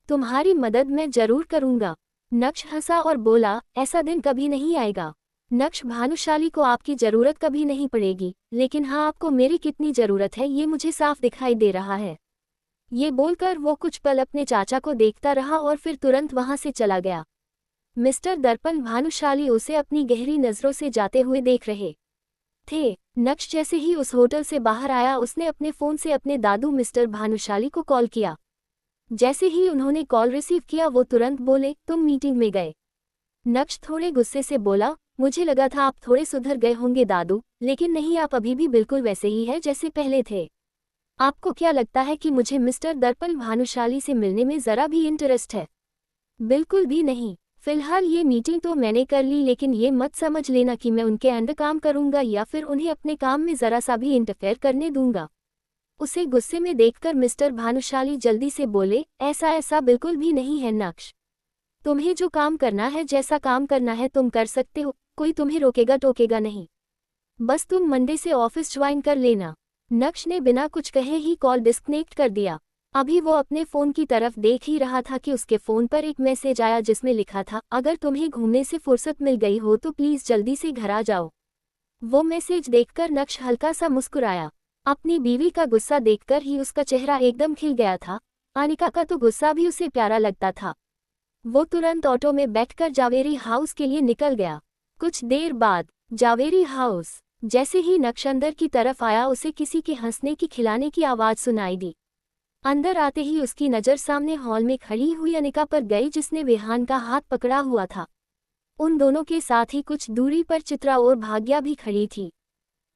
तुम्हारी मदद मैं जरूर करूंगा। नक्श हंसा और बोला, ऐसा दिन कभी नहीं आएगा। नक्श भानुशाली को आपकी जरूरत कभी नहीं पड़ेगी, लेकिन हाँ आपको मेरी कितनी जरूरत है ये मुझे साफ दिखाई दे रहा है। ये बोलकर वो कुछ पल अपने चाचा को देखता रहा और फिर तुरंत वहां से चला गया। मिस्टर दर्पण भानुशाली उसे अपनी गहरी नजरों से जाते हुए देख रहे थे। नक्श जैसे ही उस होटल से बाहर आया उसने अपने फोन से अपने दादू मिस्टर भानुशाली को कॉल किया। जैसे ही उन्होंने कॉल रिसीव किया वो तुरंत बोले, तुम मीटिंग में गए? नक्श थोड़े गुस्से से बोला, मुझे लगा था आप थोड़े सुधर गए होंगे दादू, लेकिन नहीं, आप अभी भी बिल्कुल वैसे ही हैं जैसे पहले थे। आपको क्या लगता है कि मुझे मिस्टर दर्पण भानुशाली से मिलने में जरा भी इंटरेस्ट है? बिल्कुल भी नहीं। फिलहाल ये मीटिंग तो मैंने कर ली, लेकिन ये मत समझ लेना कि मैं उनके अंडर काम करूंगा या फिर उन्हें अपने काम में जरा सा भी इंटरफेयर करने दूंगा। उसे गुस्से में देखकर मिस्टर भानुशाली जल्दी से बोले, ऐसा बिल्कुल भी नहीं है नक्श। तुम्हें जो काम करना है, जैसा काम करना है तुम कर सकते हो, कोई तुम्हें रोकेगा टोकेगा नहीं। बस तुम मंडे से ऑफिस ज्वाइन कर लेना। नक्श ने बिना कुछ कहे ही कॉल डिस्कनेक्ट कर दिया। अभी वो अपने फ़ोन की तरफ देख ही रहा था कि उसके फ़ोन पर एक मैसेज आया जिसमें लिखा था, अगर तुम्हें घूमने से फुर्सत मिल गई हो तो प्लीज़ जल्दी से घर आ जाओ। वो मैसेज देखकर नक्श हल्का सा मुस्कुराया। अपनी बीवी का गुस्सा देखकर ही उसका चेहरा एकदम खिल गया था। अनिका का तो गुस्सा भी उसे प्यारा लगता था। वो तुरंत ऑटो में बैठकर जावेरी हाउस के लिए निकल गया। कुछ देर बाद जावेरी हाउस जैसे ही नक्श अंदर की तरफ आया उसे किसी के हंसने की खिलाने की आवाज़ सुनाई दी। अंदर आते ही उसकी नज़र सामने हॉल में खड़ी हुई अनिका पर गई जिसने विहान का हाथ पकड़ा हुआ था। उन दोनों के साथ ही कुछ दूरी पर चित्रा और भाग्या भी खड़ी थी।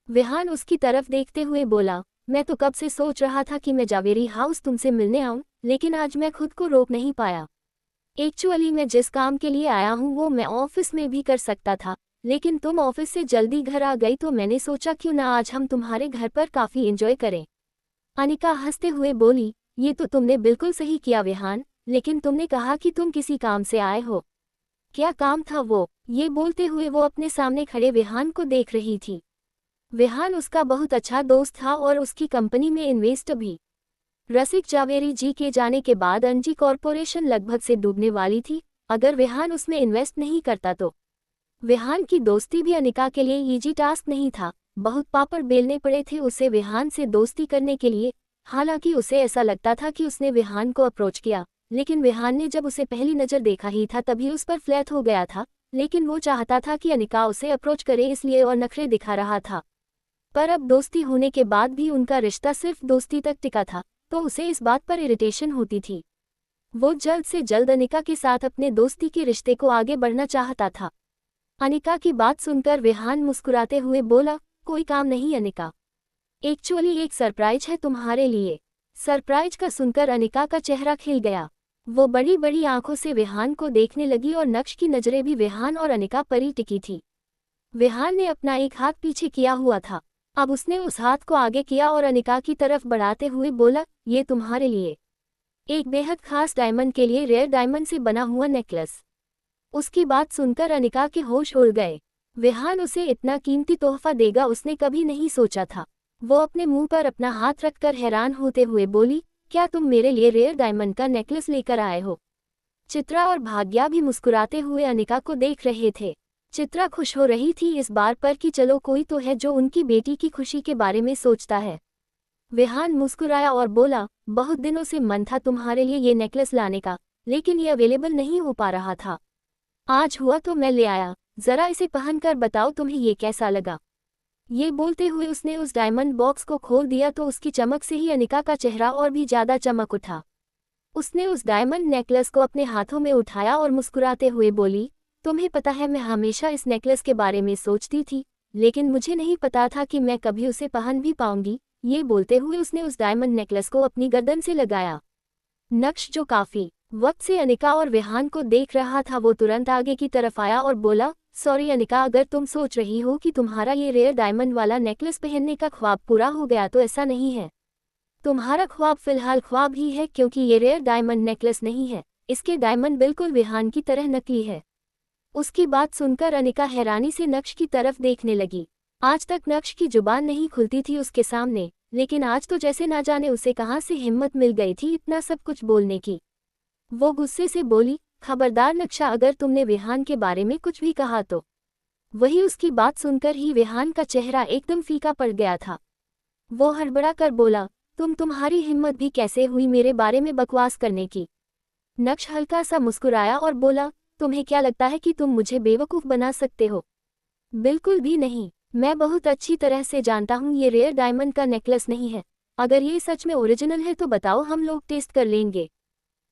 विहान उसकी तरफ देखते हुए बोला, मैं तो कब से सोच रहा था कि मैं जावेरी हाउस तुमसे मिलने आऊं, लेकिन आज मैं खुद को रोक नहीं पाया। एक्चुअली मैं जिस काम के लिए आया हूँ वो मैं ऑफिस में भी कर सकता था, लेकिन तुम ऑफिस से जल्दी घर आ गई तो मैंने सोचा क्यों ना आज हम तुम्हारे घर पर काफ़ी एंजॉय करें। अनिका हंसते हुए बोली, ये तो तुमने बिल्कुल सही किया विहान, लेकिन तुमने कहा कि तुम किसी काम से आए हो। क्या काम था वो? ये बोलते हुए वो अपने सामने खड़े विहान को देख रही थी। विहान उसका बहुत अच्छा दोस्त था और उसकी कंपनी में इन्वेस्ट भी। रसिक जावेरी जी के जाने के बाद एनजी कॉरपोरेशन लगभग से डूबने वाली थी। अगर विहान उसमें इन्वेस्ट नहीं करता तो विहान की दोस्ती भी अनिका के लिए इजी टास्क नहीं था। बहुत पापड़ बेलने पड़े थे उसे विहान से दोस्ती करने के लिए। हालांकि उसे ऐसा लगता था कि उसने विहान को अप्रोच किया, लेकिन विहान ने जब उसे पहली नज़र देखा ही था तभी उस पर फ्लैट हो गया था। लेकिन वो चाहता था कि अनिका उसे अप्रोच करे, इसलिए और नखरे दिखा रहा था। पर अब दोस्ती होने के बाद भी उनका रिश्ता सिर्फ दोस्ती तक टिका था, तो उसे इस बात पर इरिटेशन होती थी। वो जल्द से जल्द अनिका के साथ अपने दोस्ती के रिश्ते को आगे बढ़ना चाहता था। अनिका की बात सुनकर विहान मुस्कुराते हुए बोला, कोई काम नहीं अनिका, एक्चुअली एक सरप्राइज है तुम्हारे लिए। सरप्राइज का सुनकर अनिका का चेहरा खिल गया। वो बड़ी बड़ी आंखों से विहान को देखने लगी और नक्श की नजरें भी विहान और अनिका पर ही टिकी थी। विहान ने अपना एक हाथ पीछे किया हुआ था, अब उसने उस हाथ को आगे किया और अनिका की तरफ बढ़ाते हुए बोला, ये तुम्हारे लिए एक बेहद खास डायमंड के लिए रेयर डायमंड से बना हुआ नेकलेस। उसकी बात सुनकर अनिका के होश उड़ गए। विहान उसे इतना कीमती तोहफा देगा उसने कभी नहीं सोचा था। वो अपने मुंह पर अपना हाथ रखकर हैरान होते हुए बोली, क्या तुम मेरे लिए रेयर डायमंड का नेकलेस लेकर आए हो? चित्रा और भाग्या भी मुस्कुराते हुए अनिका को देख रहे थे। चित्रा खुश हो रही थी इस बार पर कि चलो कोई तो है जो उनकी बेटी की खुशी के बारे में सोचता है। विहान मुस्कुराया और बोला, बहुत दिनों से मन था तुम्हारे लिए ये नेकलेस लाने का, लेकिन ये अवेलेबल नहीं हो पा रहा था। आज हुआ तो मैं ले आया, जरा इसे पहनकर बताओ तुम्हें ये कैसा लगा। ये बोलते हुए उसने उस डायमंड बॉक्स को खोल दिया तो उसकी चमक से ही अनिका का चेहरा और भी ज्यादा चमक उठा। उसने उस डायमंड नेकलेस को अपने हाथों में उठाया और मुस्कुराते हुए बोली, तुम्हें पता है मैं हमेशा इस नेकलेस के बारे में सोचती थी, लेकिन मुझे नहीं पता था कि मैं कभी उसे पहन भी पाऊंगी। ये बोलते हुए उसने उस डायमंड नेकलेस को अपनी गर्दन से लगाया। नक्श जो काफी वक्त से अनिका और विहान को देख रहा था वो तुरंत आगे की तरफ आया और बोला, सॉरी अनिका, अगर तुम सोच रही हो कि तुम्हारा ये रेयर डायमंड वाला नेकलेस पहनने का ख्वाब पूरा हो गया तो ऐसा नहीं है। तुम्हारा ख्वाब फिलहाल ख्वाब ही है, क्योंकि ये रेयर डायमंड नेकलेस नहीं है। इसके डायमंड बिल्कुल विहान की तरह नकली है। उसकी बात सुनकर अनिका हैरानी से नक्श की तरफ देखने लगी। आज तक नक्श की जुबान नहीं खुलती थी उसके सामने, लेकिन आज तो जैसे ना जाने उसे कहाँ से हिम्मत मिल गई थी इतना सब कुछ बोलने की। वो गुस्से से बोली, खबरदार नक्शा, अगर तुमने विहान के बारे में कुछ भी कहा तो। वही उसकी बात सुनकर ही विहान का चेहरा एकदम फीका पड़ गया था। वो हड़बड़ा कर बोला, तुम्हारी हिम्मत भी कैसे हुई मेरे बारे में बकवास करने की। नक्श हल्का सा मुस्कुराया और बोला, तुम्हें क्या लगता है कि तुम मुझे बेवकूफ़ बना सकते हो? बिल्कुल भी नहीं, मैं बहुत अच्छी तरह से जानता हूँ ये रेयर डायमंड का नेकलेस नहीं है। अगर ये सच में ओरिजिनल है तो बताओ, हम लोग टेस्ट कर लेंगे।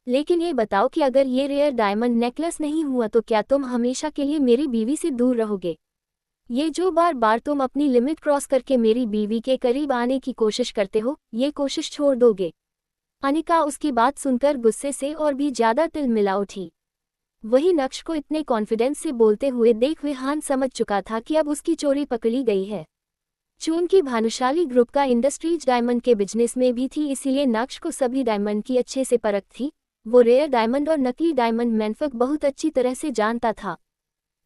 लेकिन ये बताओ कि अगर ये रेयर डायमंड नेकलेस नहीं हुआ तो क्या तुम हमेशा के लिए मेरी बीवी से दूर रहोगे? ये जो बार बार तुम अपनी लिमिट क्रॉस करके मेरी बीवी के करीब आने की कोशिश करते हो, ये कोशिश छोड़ दोगे? अनिका उसकी बात सुनकर गुस्से से और भी ज्यादा तिलमिला उठी। वही नक्श को इतने कॉन्फिडेंस से बोलते हुए देख विहान समझ चुका था कि अब उसकी चोरी पकड़ी गई है। चूंकि भानुशाली ग्रुप का इंडस्ट्रीज डायमंड के बिजनेस में भी थी, इसीलिए नक्श को सभी डायमंड की अच्छे से परख थी। वो रेयर डायमंड और नकली डायमंड में फर्क बहुत अच्छी तरह से जानता था।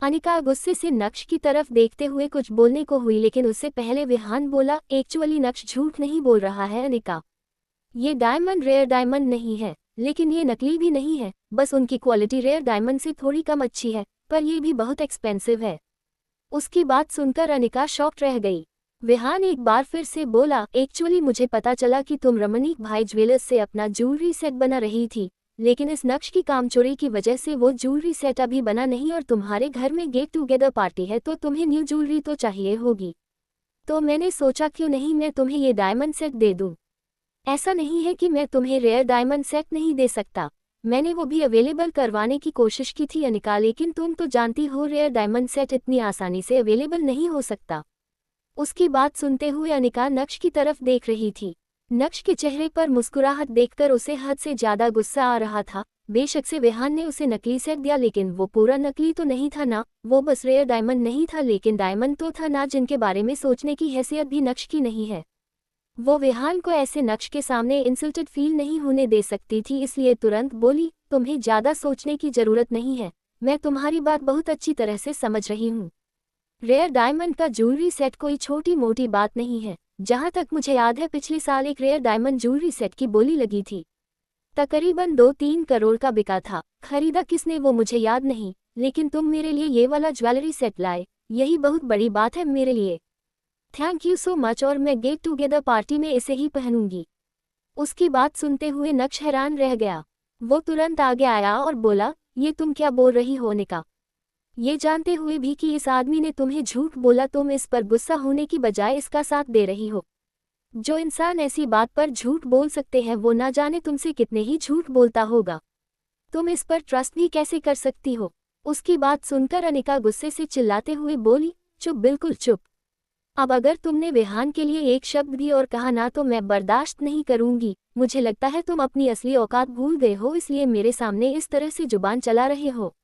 अनिका गुस्से से नक्श की तरफ देखते हुए कुछ बोलने को हुई, लेकिन उससे पहले विहान बोला, एक्चुअली नक्श झूठ नहीं बोल रहा है अनिका। ये डायमंड रेयर डायमंड नहीं है, लेकिन ये नकली भी नहीं है, बस उनकी क्वालिटी रेयर डायमंड से थोड़ी कम अच्छी है, पर ये भी बहुत एक्सपेंसिव है। उसकी बात सुनकर अनिका शॉक्ड रह गई। विहान एक बार फिर से बोला, एक्चुअली मुझे पता चला कि तुम रमणीक भाई ज्वेलर्स से अपना ज्वेलरी सेट बना रही थी, लेकिन इस नक्श की कामचोरी की वजह से वो ज्वेलरी सेट अभी बना नहीं और तुम्हारे घर में गेट टुगेदर पार्टी है तो तुम्हें न्यू ज्वेलरी तो चाहिए होगी। तो मैंने सोचा क्यों नहीं मैं तुम्हें ये डायमंड सेट दे दूं। ऐसा नहीं है कि मैं तुम्हें रेयर डायमंड सेट नहीं दे सकता, मैंने वो भी अवेलेबल करवाने की कोशिश की थी अनिका, लेकिन तुम तो जानती हो रेयर डायमंड सेट इतनी आसानी से अवेलेबल नहीं हो सकता। उसकी बात सुनते हुए अनिका नक्श की तरफ देख रही थी। नक्श के चेहरे पर मुस्कुराहट देखकर उसे हद से ज्यादा गुस्सा आ रहा था। बेशक से विहान ने उसे नकली सेट दिया, लेकिन वो पूरा नकली तो नहीं था ना। वो बस रेयर डायमंड नहीं था, लेकिन डायमंड तो था ना, जिनके बारे में सोचने की हैसियत भी नक्श की नहीं है। वो विहान को ऐसे नक्श के सामने इंसल्टेड फील नहीं होने दे सकती थी, इसलिए तुरंत बोली, तुम्हें ज्यादा सोचने की जरूरत नहीं है, मैं तुम्हारी बात बहुत अच्छी तरह से समझ रही हूँ। रेयर डायमंड का ज्वेलरी सेट कोई छोटी मोटी बात नहीं है। जहां तक मुझे याद है, पिछले साल एक रेयर डायमंड ज्वेलरी सेट की बोली लगी थी, तकरीबन 2-3 करोड़ का बिका था। खरीदा किसने वो मुझे याद नहीं, लेकिन तुम मेरे लिए ये वाला ज्वेलरी सेट लाए, यही बहुत बड़ी बात है मेरे लिए। थैंक यू सो मच, और मैं गेट टुगेदर पार्टी में इसे ही पहनूंगी। उसकी बात सुनते हुए नक्श हैरान रह गया। वो तुरंत आगे आया और बोला, ये तुम क्या बोल रही हो निका? ये जानते हुए भी कि इस आदमी ने तुम्हें झूठ बोला, तुम इस पर गुस्सा होने की बजाय इसका साथ दे रही हो। जो इंसान ऐसी बात पर झूठ बोल सकते हैं, वो ना जाने तुमसे कितने ही झूठ बोलता होगा। तुम इस पर ट्रस्ट भी कैसे कर सकती हो? उसकी बात सुनकर अनिका गुस्से से चिल्लाते हुए बोली, चुप, बिल्कुल चुप। अब अगर तुमने विहान के लिए एक शब्द भी और कहा ना, तो मैं बर्दाश्त नहीं करूंगी। मुझे लगता है तुम अपनी असली औकात भूल गए हो, इसलिए मेरे सामने इस तरह से जुबान चला रहे हो।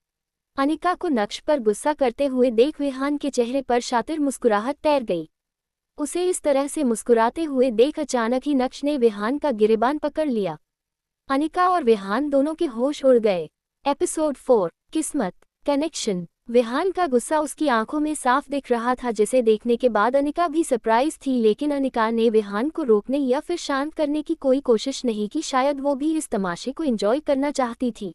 अनिका को नक्श पर गुस्सा करते हुए देख विहान के चेहरे पर शातिर मुस्कुराहट तैर गई। उसे इस तरह से मुस्कुराते हुए देख अचानक ही नक्श ने विहान का गिरेबान पकड़ लिया। अनिका और विहान दोनों के होश उड़ गए। एपिसोड 4, किस्मत कनेक्शन। विहान का गुस्सा उसकी आंखों में साफ दिख रहा था, जिसे देखने के बाद अनिका भी सरप्राइज थी, लेकिन अनिका ने विहान को रोकने या फिर शांत करने की कोई कोशिश नहीं की। शायद वो भी इस तमाशे को एंजॉय करना चाहती थी।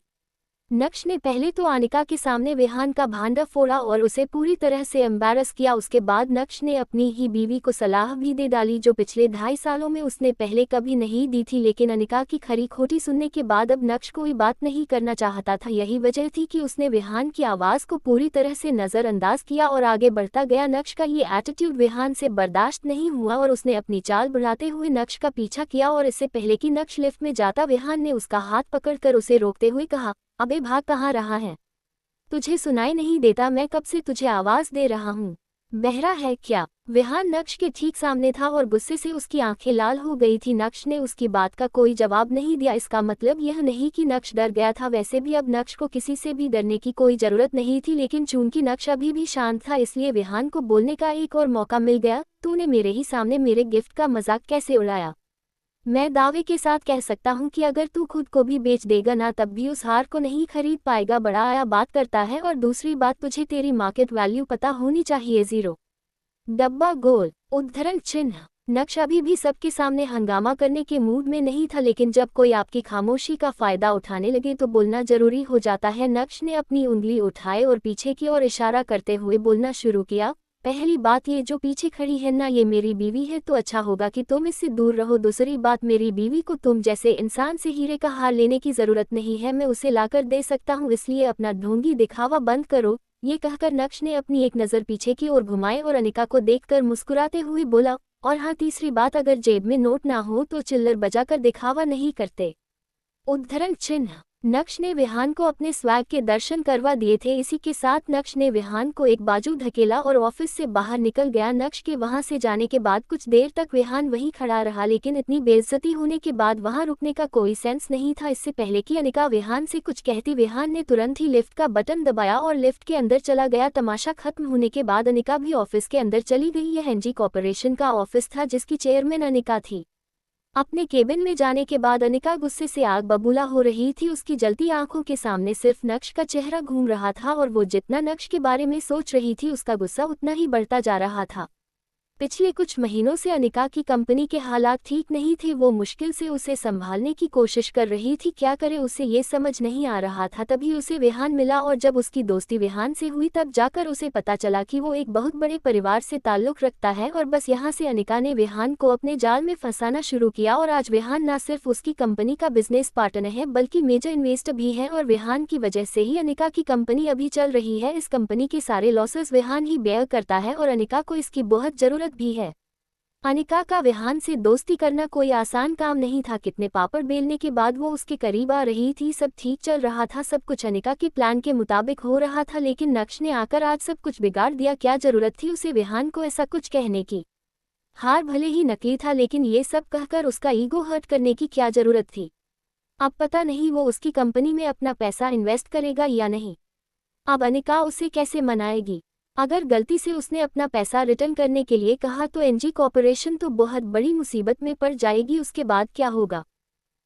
नक्श ने पहले तो अनिका के सामने विहान का भांडा फोड़ा और उसे पूरी तरह से एम्बैरस किया। उसके बाद नक्श ने अपनी ही बीवी को सलाह भी दे डाली, जो पिछले 2.5 सालों में उसने पहले कभी नहीं दी थी। लेकिन अनिका की खरी खोटी सुनने के बाद अब नक्श कोई बात नहीं करना चाहता था। यही वजह थी कि उसने विहान की आवाज़ को पूरी तरह से नज़रअंदाज किया और आगे बढ़ता गया। नक्श का ये एटीट्यूड विहान से बर्दाश्त नहीं हुआ और उसने अपनी चाल बढ़ाते हुए नक्श का पीछा किया। और इससे पहले कि नक्श लिफ्ट में जाता, विहान ने उसका हाथ पकड़कर उसे रोकते हुए कहा, अबे भाग कहाँ रहा है? तुझे सुनाई नहीं देता? मैं कब से तुझे आवाज दे रहा हूँ, बहरा है क्या? विहान नक्श के ठीक सामने था और गुस्से से उसकी आंखें लाल हो गई थी। नक्श ने उसकी बात का कोई जवाब नहीं दिया। इसका मतलब यह नहीं कि नक्श डर गया था, वैसे भी अब नक्श को किसी से भी डरने की कोई जरूरत नहीं थी। लेकिन चूंकि नक्श अभी भी शांत था, इसलिए विहान को बोलने का एक और मौका मिल गया। तूने मेरे ही सामने मेरे गिफ्ट का मजाक कैसे उड़ाया? मैं दावे के साथ कह सकता हूँ कि अगर तू खुद को भी बेच देगा ना, तब भी उस हार को नहीं खरीद पाएगा। बड़ा आया बात करता है। और दूसरी बात, तुझे तेरी मार्केट वैल्यू पता होनी चाहिए। 0 डब्बा गोल उद्धरण चिन्ह। नक्श अभी भी सबके सामने हंगामा करने के मूड में नहीं था, लेकिन जब कोई आपकी खामोशी का फायदा उठाने लगे तो बोलना जरूरी हो जाता है। नक्श ने अपनी उंगली उठाए और पीछे की ओर इशारा करते हुए बोलना शुरू किया, पहली बात, ये जो पीछे खड़ी है ना, ये मेरी बीवी है, तो अच्छा होगा कि तुम इससे दूर रहो। दूसरी बात, मेरी बीवी को तुम जैसे इंसान से हीरे का हार लेने की जरूरत नहीं है, मैं उसे लाकर दे सकता हूँ, इसलिए अपना ढोंगी दिखावा बंद करो। ये कहकर नक्श ने अपनी एक नज़र पीछे की ओर घुमाई और अनिका को देखकर मुस्कुराते हुए बोला, और हाँ, तीसरी बात, अगर जेब में नोट ना हो तो चिल्लर बजाकर दिखावा नहीं करते। उद्धरण चिन्ह। नक्श ने विहान को अपने स्वैग के दर्शन करवा दिए थे। इसी के साथ नक्श ने विहान को एक बाजू धकेला और ऑफिस से बाहर निकल गया। नक्श के वहां से जाने के बाद कुछ देर तक विहान वहीं खड़ा रहा, लेकिन इतनी बेइज्जती होने के बाद वहां रुकने का कोई सेंस नहीं था। इससे पहले कि अनिका विहान से कुछ कहती, विहान ने तुरंत ही लिफ्ट का बटन दबाया और लिफ्ट के अंदर चला गया। तमाशा खत्म होने के बाद अनिका भी ऑफिस के अंदर चली गई। यह एनजी कॉर्पोरेशन का ऑफिस था, जिसकी चेयरमैन अनिका थी। अपने केबिन में जाने के बाद अनिका गुस्से से आग बबूला हो रही थी। उसकी जलती आंखों के सामने सिर्फ नक्श का चेहरा घूम रहा था और वो जितना नक्श के बारे में सोच रही थी, उसका गुस्सा उतना ही बढ़ता जा रहा था। पिछले कुछ महीनों से अनिका की कंपनी के हालात ठीक नहीं थे। वो मुश्किल से उसे संभालने की कोशिश कर रही थी, क्या करे उसे ये समझ नहीं आ रहा था। तभी उसे विहान मिला और जब उसकी दोस्ती विहान से हुई, तब जाकर उसे पता चला कि वो एक बहुत बड़े परिवार से ताल्लुक़ रखता है। और बस यहाँ से अनिका ने विहान को अपने जाल में फंसाना शुरू किया और आज विहान न सिर्फ उसकी कंपनी का बिजनेस पार्टनर है, बल्कि मेजर इन्वेस्टर भी है। और विहान की वजह से ही अनिका की कंपनी अभी चल रही है। इस कंपनी के सारे लॉसेस विहान ही बेयर करता है और अनिका को इसकी बहुत ज़रूरत भी है। अनिका का विहान से दोस्ती करना कोई आसान काम नहीं था। कितने पापड़ बेलने के बाद वो उसके करीब आ रही थी। सब ठीक चल रहा था, सब कुछ अनिका के प्लान के मुताबिक हो रहा था, लेकिन नक्श ने आकर आज सब कुछ बिगाड़ दिया। क्या जरूरत थी उसे विहान को ऐसा कुछ कहने की? हार भले ही नकली था लेकिन ये सब कहकर उसका ईगो हर्ट करने की क्या जरूरत थी। अब पता नहीं वो उसकी कंपनी में अपना पैसा इन्वेस्ट करेगा या नहीं। अब अनिका उसे कैसे मनाएगी? अगर गलती से उसने अपना पैसा रिटर्न करने के लिए कहा तो एनजी कॉर्पोरेशन तो बहुत बड़ी मुसीबत में पड़ जाएगी। उसके बाद क्या होगा?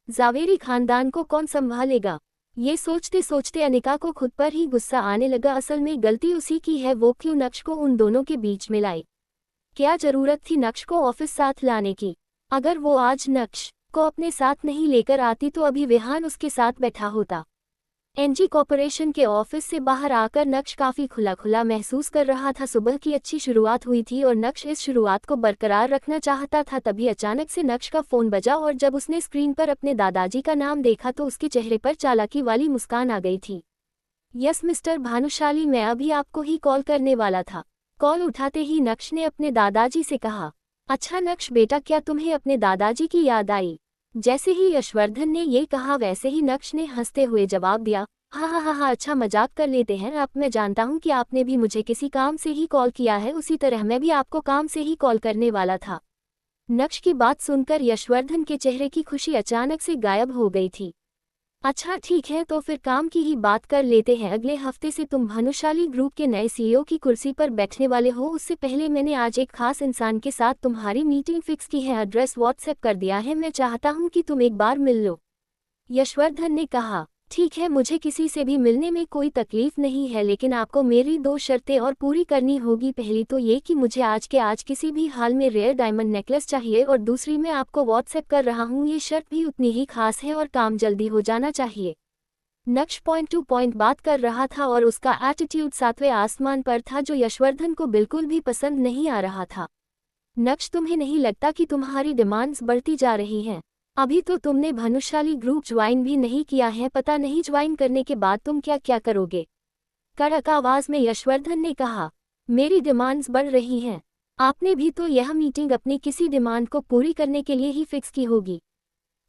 जावेरी खानदान को कौन संभालेगा? ये सोचते सोचते अनिका को खुद पर ही गुस्सा आने लगा। असल में गलती उसी की है, वो क्यों नक्श को उन दोनों के बीच में लाई? क्या जरूरत थी नक्श को ऑफिस साथ लाने की? अगर वो आज नक्श को अपने साथ नहीं लेकर आती तो अभी विहान उसके साथ बैठा होता। एनजी कॉर्पोरेशन के ऑफिस से बाहर आकर नक्श काफी खुला खुला महसूस कर रहा था। सुबह की अच्छी शुरुआत हुई थी और नक्श इस शुरुआत को बरकरार रखना चाहता था। तभी अचानक से नक्श का फोन बजा और जब उसने स्क्रीन पर अपने दादाजी का नाम देखा तो उसके चेहरे पर चालाकी वाली मुस्कान आ गई थी। यस मिस्टर भानुशाली, मैं अभी आपको ही कॉल करने वाला था। कॉल उठाते ही नक्श ने अपने दादाजी से कहा। अच्छा नक्श बेटा, क्या तुम्हें अपने दादाजी की याद आई? जैसे ही यशवर्धन ने ये कहा वैसे ही नक्श ने हंसते हुए जवाब दिया, हाँ हाँ हाँ हाँ, अच्छा मजाक कर लेते हैं। अब मैं जानता हूँ कि आपने भी मुझे किसी काम से ही कॉल किया है, उसी तरह मैं भी आपको काम से ही कॉल करने वाला था। नक्श की बात सुनकर यशवर्धन के चेहरे की खुशी अचानक से गायब हो गई थी। अच्छा ठीक है, तो फिर काम की ही बात कर लेते हैं। अगले हफ्ते से तुम भानुशाली ग्रुप के नए सीईओ की कुर्सी पर बैठने वाले हो। उससे पहले मैंने आज एक खास इंसान के साथ तुम्हारी मीटिंग फिक्स की है। एड्रेस व्हाट्सएप कर दिया है, मैं चाहता हूं कि तुम एक बार मिल लो। यशवर्धन ने कहा, ठीक है, मुझे किसी से भी मिलने में कोई तकलीफ नहीं है, लेकिन आपको मेरी 2 शर्तें और पूरी करनी होगी। पहली तो ये कि मुझे आज के आज किसी भी हाल में रेयर डायमंड नेकलेस चाहिए, और दूसरी मैं आपको व्हाट्सएप कर रहा हूँ, ये शर्त भी उतनी ही खास है और काम जल्दी हो जाना चाहिए। नक्श पॉइंट टू पॉइंट बात कर रहा था और उसका एटीट्यूड 7वें आसमान पर था, जो यशवर्धन को बिल्कुल भी पसंद नहीं आ रहा था। नक्श, तुम्हें नहीं लगता कि तुम्हारी डिमांड्स बढ़ती जा रही हैं? अभी तो तुमने भानुशाली ग्रुप ज्वाइन भी नहीं किया है, पता नहीं ज्वाइन करने के बाद तुम क्या क्या करोगे? कड़क आवाज में यशवर्धन ने कहा, मेरी डिमांड्स बढ़ रही हैं। आपने भी तो यह मीटिंग अपनी किसी डिमांड को पूरी करने के लिए ही फिक्स की होगी।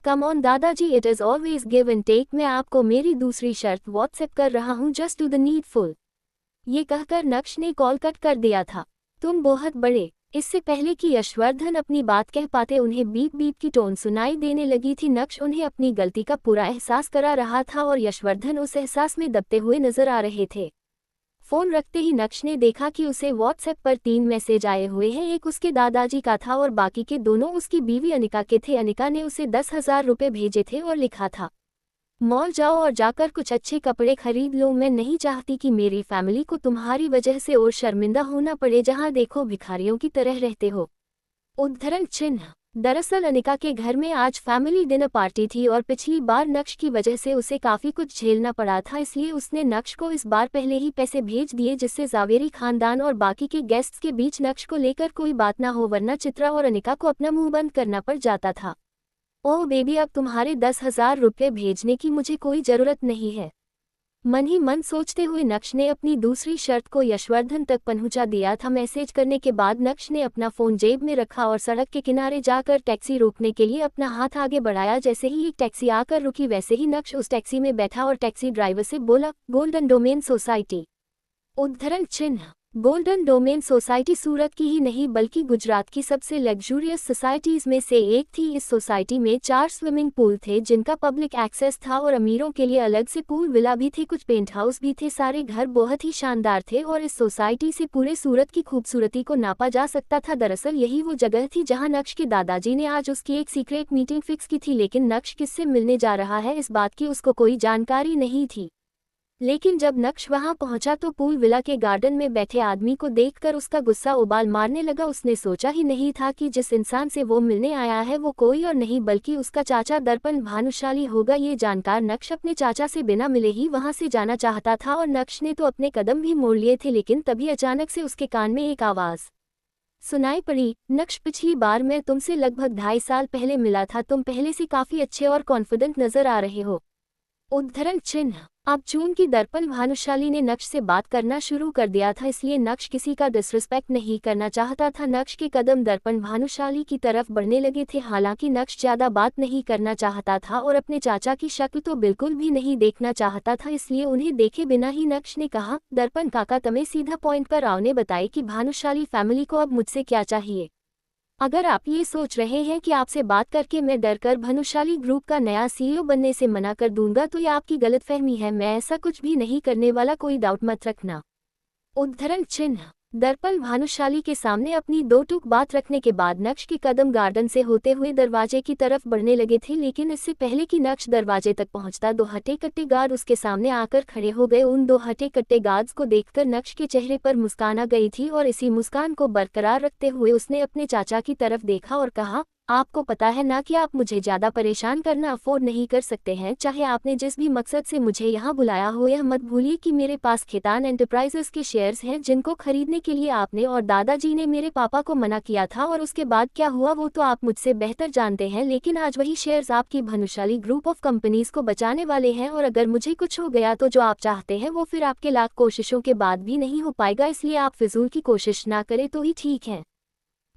कम ऑन दादाजी, it is always give and take. मैं आपको मेरी दूसरी शर्त व्हाट्सएप कर रहा हूँ, जस्ट डू द नीडफुल। ये कहकर नक्श ने कॉल कट कर दिया था। तुम बहुत बड़े। इससे पहले कि यशवर्धन अपनी बात कह पाते उन्हें बीप बीप की टोन सुनाई देने लगी थी। नक्श उन्हें अपनी गलती का पूरा एहसास करा रहा था और यशवर्धन उस एहसास में दबते हुए नजर आ रहे थे। फोन रखते ही नक्श ने देखा कि उसे व्हाट्सएप पर 3 मैसेज आए हुए हैं। एक उसके दादाजी का था और बाकी के दोनों उसकी बीवी अनिका के थे। अनिका ने उसे 10,000 रुपये भेजे थे और लिखा था, मॉल जाओ और जाकर कुछ अच्छे कपड़े खरीद लो। मैं नहीं चाहती कि मेरी फैमिली को तुम्हारी वजह से और शर्मिंदा होना पड़े, जहां देखो भिखारियों की तरह रहते हो। उद्धरण चिन्ह। दरअसल अनिका के घर में आज फैमिली डिनर पार्टी थी और पिछली बार नक्श की वजह से उसे काफी कुछ झेलना पड़ा था, इसलिए उसने नक्श को इस बार पहले ही पैसे भेज दिए, जिससे जावेरी खानदान और बाकी के गेस्ट्स के बीच नक्श को लेकर कोई बात ना हो, वरना चित्रा और अनिका को अपना मुंह बंद करना पड़ जाता था। ओह बेबी, अब तुम्हारे 10,000 रुपये भेजने की मुझे कोई जरूरत नहीं है। मन ही मन सोचते हुए नक्श ने अपनी दूसरी शर्त को यशवर्धन तक पहुंचा दिया था। मैसेज करने के बाद नक्श ने अपना फोन जेब में रखा और सड़क के किनारे जाकर टैक्सी रोकने के लिए अपना हाथ आगे बढ़ाया। जैसे ही एक टैक्सी आकर रुकी वैसे ही नक्श उस टैक्सी में बैठा और टैक्सी ड्राइवर से बोला, गोल्डन डोमेन सोसाइटी। उद्धरण चिन्ह। गोल्डन डोमेन सोसाइटी सूरत की ही नहीं बल्कि गुजरात की सबसे लग्जूरियस सोसाइटीज में से एक थी। इस सोसाइटी में 4 स्विमिंग पूल थे जिनका पब्लिक एक्सेस था और अमीरों के लिए अलग से पूल विला भी थे, कुछ पेंट हाउस भी थे। सारे घर बहुत ही शानदार थे और इस सोसाइटी से पूरे सूरत की खूबसूरती को नापा जा सकता था। दरअसल यही वो जगह थी जहां नक्श के दादाजी ने आज उसकी एक सीक्रेट मीटिंग फिक्स की थी, लेकिन नक्श किससे मिलने जा रहा है इस बात की उसको कोई जानकारी नहीं थी। लेकिन जब नक्श वहां पहुंचा तो पूल विला के गार्डन में बैठे आदमी को देखकर उसका गुस्सा उबाल मारने लगा। उसने सोचा ही नहीं था कि जिस इंसान से वो मिलने आया है वो कोई और नहीं बल्कि उसका चाचा दर्पण भानुशाली होगा। ये जानकर नक्श अपने चाचा से बिना मिले ही वहां से जाना चाहता था और नक्श ने तो अपने कदम भी मोड़ लिए थे, लेकिन तभी अचानक से उसके कान में एक आवाज सुनाई पड़ी, नक्श, पिछली बार मैं तुमसे लगभग 2.5 साल पहले मिला था। तुम पहले से काफी अच्छे और कॉन्फिडेंट नजर आ रहे हो। उद्धरण चिन्ह। अब चूंकि दर्पण भानुशाली ने नक्श से बात करना शुरू कर दिया था, इसलिए नक्श किसी का डिसरिस्पेक्ट नहीं करना चाहता था। नक्श के कदम दर्पण भानुशाली की तरफ बढ़ने लगे थे। हालांकि नक्श ज्यादा बात नहीं करना चाहता था और अपने चाचा की शक्ल तो बिल्कुल भी नहीं देखना चाहता था, इसलिए उन्हें देखे बिना ही नक्श ने कहा, दर्पण काका, तमें सीधा पॉइंट पर आओ ने बताए कि भानुशाली फैमिली को अब मुझसे क्या चाहिए। अगर आप ये सोच रहे हैं कि आपसे बात करके मैं डरकर भानुशाली ग्रुप का नया सीईओ बनने से मना कर दूंगा तो ये आपकी गलतफहमी है। मैं ऐसा कुछ भी नहीं करने वाला, कोई डाउट मत रखना। उद्धरण चिन्ह। दर्पण भानुशाली के सामने अपनी दो टूक बात रखने के बाद नक्श के कदम गार्डन से होते हुए दरवाजे की तरफ बढ़ने लगे थे, लेकिन इससे पहले कि नक्श दरवाजे तक पहुंचता दो हटे कट्टे गार्ड उसके सामने आकर खड़े हो गए। उन दो हटे कट्टे गार्ड्स को देखकर नक्श के चेहरे पर मुस्कान आ गई थी और इसी मुस्कान को बरकरार रखते हुए उसने अपने चाचा की तरफ देखा और कहा, आपको पता है ना कि आप मुझे ज्यादा परेशान करना अफोर्ड नहीं कर सकते हैं। चाहे आपने जिस भी मकसद से मुझे यहाँ बुलाया हो, यह मत भूलिए कि मेरे पास खेतान एंटरप्राइजेस के शेयर्स हैं जिनको खरीदने के लिए आपने और दादाजी ने मेरे पापा को मना किया था, और उसके बाद क्या हुआ वो तो आप मुझसे बेहतर जानते हैं। लेकिन आज वही शेयर्स आपकी भानुशाली ग्रुप ऑफ कंपनीज को बचाने वाले हैं, और अगर मुझे कुछ हो गया तो जो आप चाहते हैं वो फिर आपके लाख कोशिशों के बाद भी नहीं हो पाएगा, इसलिए आप फिजूल की कोशिश ना करें तो ही ठीक है।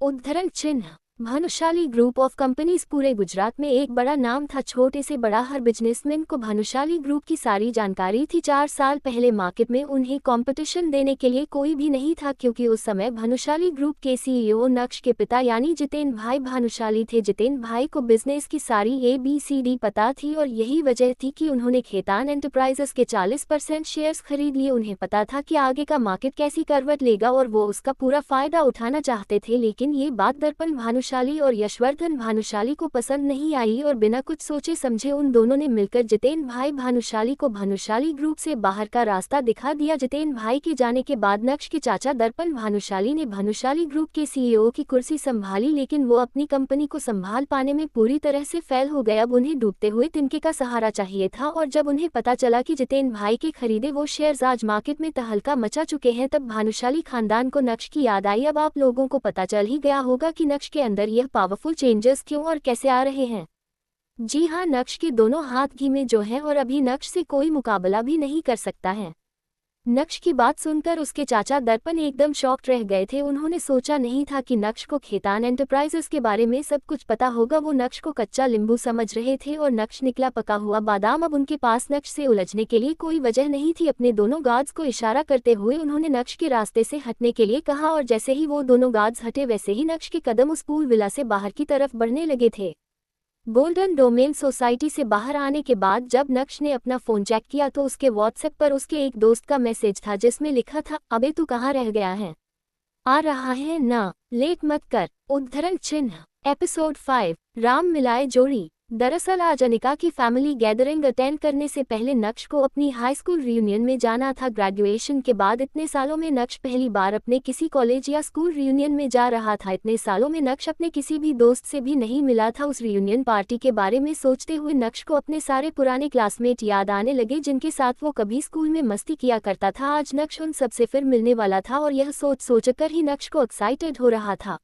उद्धरण चिन्ह। भानुशाली ग्रुप ऑफ कंपनीज पूरे गुजरात में एक बड़ा नाम था। छोटे से बड़ा हर बिजनेसमैन को भानुशाली ग्रुप की सारी जानकारी थी। 4 साल पहले मार्केट में उन्हें कंपटीशन देने के लिए कोई भी नहीं था, क्योंकि उस समय भानुशाली ग्रुप के सीईओ नक्श के पिता यानी जितेंद्र भाई भानुशाली थे। जितेंद्र भाई को बिजनेस की सारी ABCD पता थी और यही वजह थी कि उन्होंने खेतान एंटरप्राइजेस के 40% शेयर्स खरीद लिए। उन्हें पता था कि आगे का मार्केट कैसी करवट लेगा और वो उसका पूरा फायदा उठाना चाहते थे। लेकिन ये बात दर्पण भानुशाली और यशवर्धन भानुशाली को पसंद नहीं आई और बिना कुछ सोचे समझे उन दोनों ने मिलकर जितेंद्र भाई भानुशाली को भानुशाली ग्रुप से बाहर का रास्ता दिखा दिया। जितेंद्र भाई के जाने के बाद नक्श के चाचा दर्पण भानुशाली ने भानुशाली ग्रुप के सीईओ की कुर्सी संभाली, लेकिन वो अपनी कंपनी को संभाल पाने में पूरी तरह से फेल हो गए। अब उन्हें डूबते हुए तिनके का सहारा चाहिए था, और जब उन्हें पता चला कि जितेंद्र भाई के खरीदे वो शेयर्स आज मार्केट में तहलका मचा चुके हैं, तब भानुशाली खानदान को नक्श की याद आई। अब आप लोगों को पता चल ही गया होगा कि नक्श के अंदर यह पावरफुल चेंजेस क्यों और कैसे आ रहे हैं। जी हाँ, नक्श के दोनों हाथ घी में जो है और अभी नक्श से कोई मुकाबला भी नहीं कर सकता है। नक्श की बात सुनकर उसके चाचा दर्पण एकदम शॉक्ड रह गए थे। उन्होंने सोचा नहीं था कि नक्श को खेतान एंटरप्राइजेस के बारे में सब कुछ पता होगा। वो नक्श को कच्चा नींबू समझ रहे थे और नक्श निकला पका हुआ बादाम। अब उनके पास नक्श से उलझने के लिए कोई वजह नहीं थी। अपने दोनों गार्ड्स को इशारा करते हुए उन्होंने नक्श के रास्ते से हटने के लिए कहा, और जैसे ही वो दोनों गार्ड्स हटे वैसे ही नक्श के कदम उस पूल विला से बाहर की तरफ बढ़ने लगे थे। गोल्डन डोमेन सोसाइटी से बाहर आने के बाद जब नक्श ने अपना फोन चेक किया तो उसके व्हाट्सएप पर उसके एक दोस्त का मैसेज था जिसमें लिखा था, अबे तू कहाँ रह गया है, आ रहा है ना, लेट मत कर। उद्धरण चिन्ह। एपिसोड 5। राम मिलाए जोड़ी। दरअसल आज अनिका की फैमिली गैदरिंग अटेंड करने से पहले नक्श को अपनी हाई स्कूल रियूनियन में जाना था। ग्रेजुएशन के बाद इतने सालों में नक्श पहली बार अपने किसी कॉलेज या स्कूल रियूनियन में जा रहा था। इतने सालों में नक्श अपने किसी भी दोस्त से भी नहीं मिला था। उस रियूनियन पार्टी के बारे में सोचते हुए नक्श को अपने सारे पुराने क्लासमेट याद आने लगे जिनके साथ वो कभी स्कूल में मस्ती किया करता था। आज नक्श उन सबसे फिर मिलने वाला था और यह सोचकर ही नक्श को एक्साइटेड हो रहा था।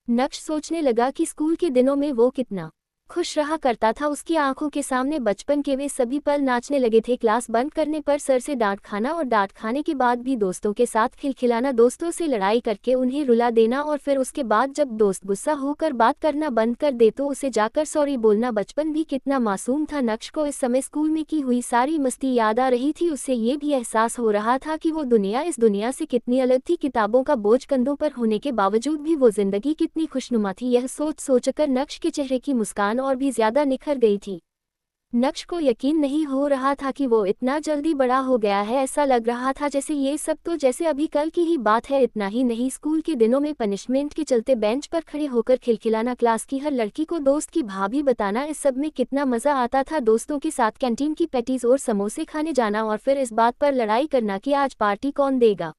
नक्श सोचने लगा कि स्कूल के दिनों में वो कितना खुश रहा करता था। उसकी आंखों के सामने बचपन के वे सभी पल नाचने लगे थे। क्लास बंद करने पर सर से डांट खाना और डांट खाने के बाद भी दोस्तों के साथ खिलखिलाना, दोस्तों से लड़ाई करके उन्हें रुला देना और फिर उसके बाद जब दोस्त गुस्सा होकर बात करना बंद कर दे तो उसे जाकर सॉरी बोलना। बचपन भी कितना मासूम था। नक्श को इस समय स्कूल में की हुई सारी मस्ती याद आ रही थी। उससे ये भी एहसास हो रहा था कि वो दुनिया इस दुनिया से कितनी अलग थी। किताबों का बोझ कंधों पर होने के बावजूद भी वो जिंदगी कितनी खुशनुमा थी। यह सोचकर नक्श के चेहरे की मुस्कान और भी ज्यादा निखर गई थी। नक्श को यकीन नहीं हो रहा था कि वो इतना जल्दी बड़ा हो गया है। ऐसा लग रहा था जैसे ये सब तो जैसे अभी कल की ही बात है। इतना ही नहीं, स्कूल के दिनों में पनिशमेंट के चलते बेंच पर खड़े होकर खिलखिलाना, क्लास की हर लड़की को दोस्त की भाभी बताना, इस सब में कितना मजा आता था। दोस्तों के साथ कैंटीन की पैटीज और समोसे खाने जाना और फिर इस बात पर लड़ाई करना कि आज पार्टी कौन देगा।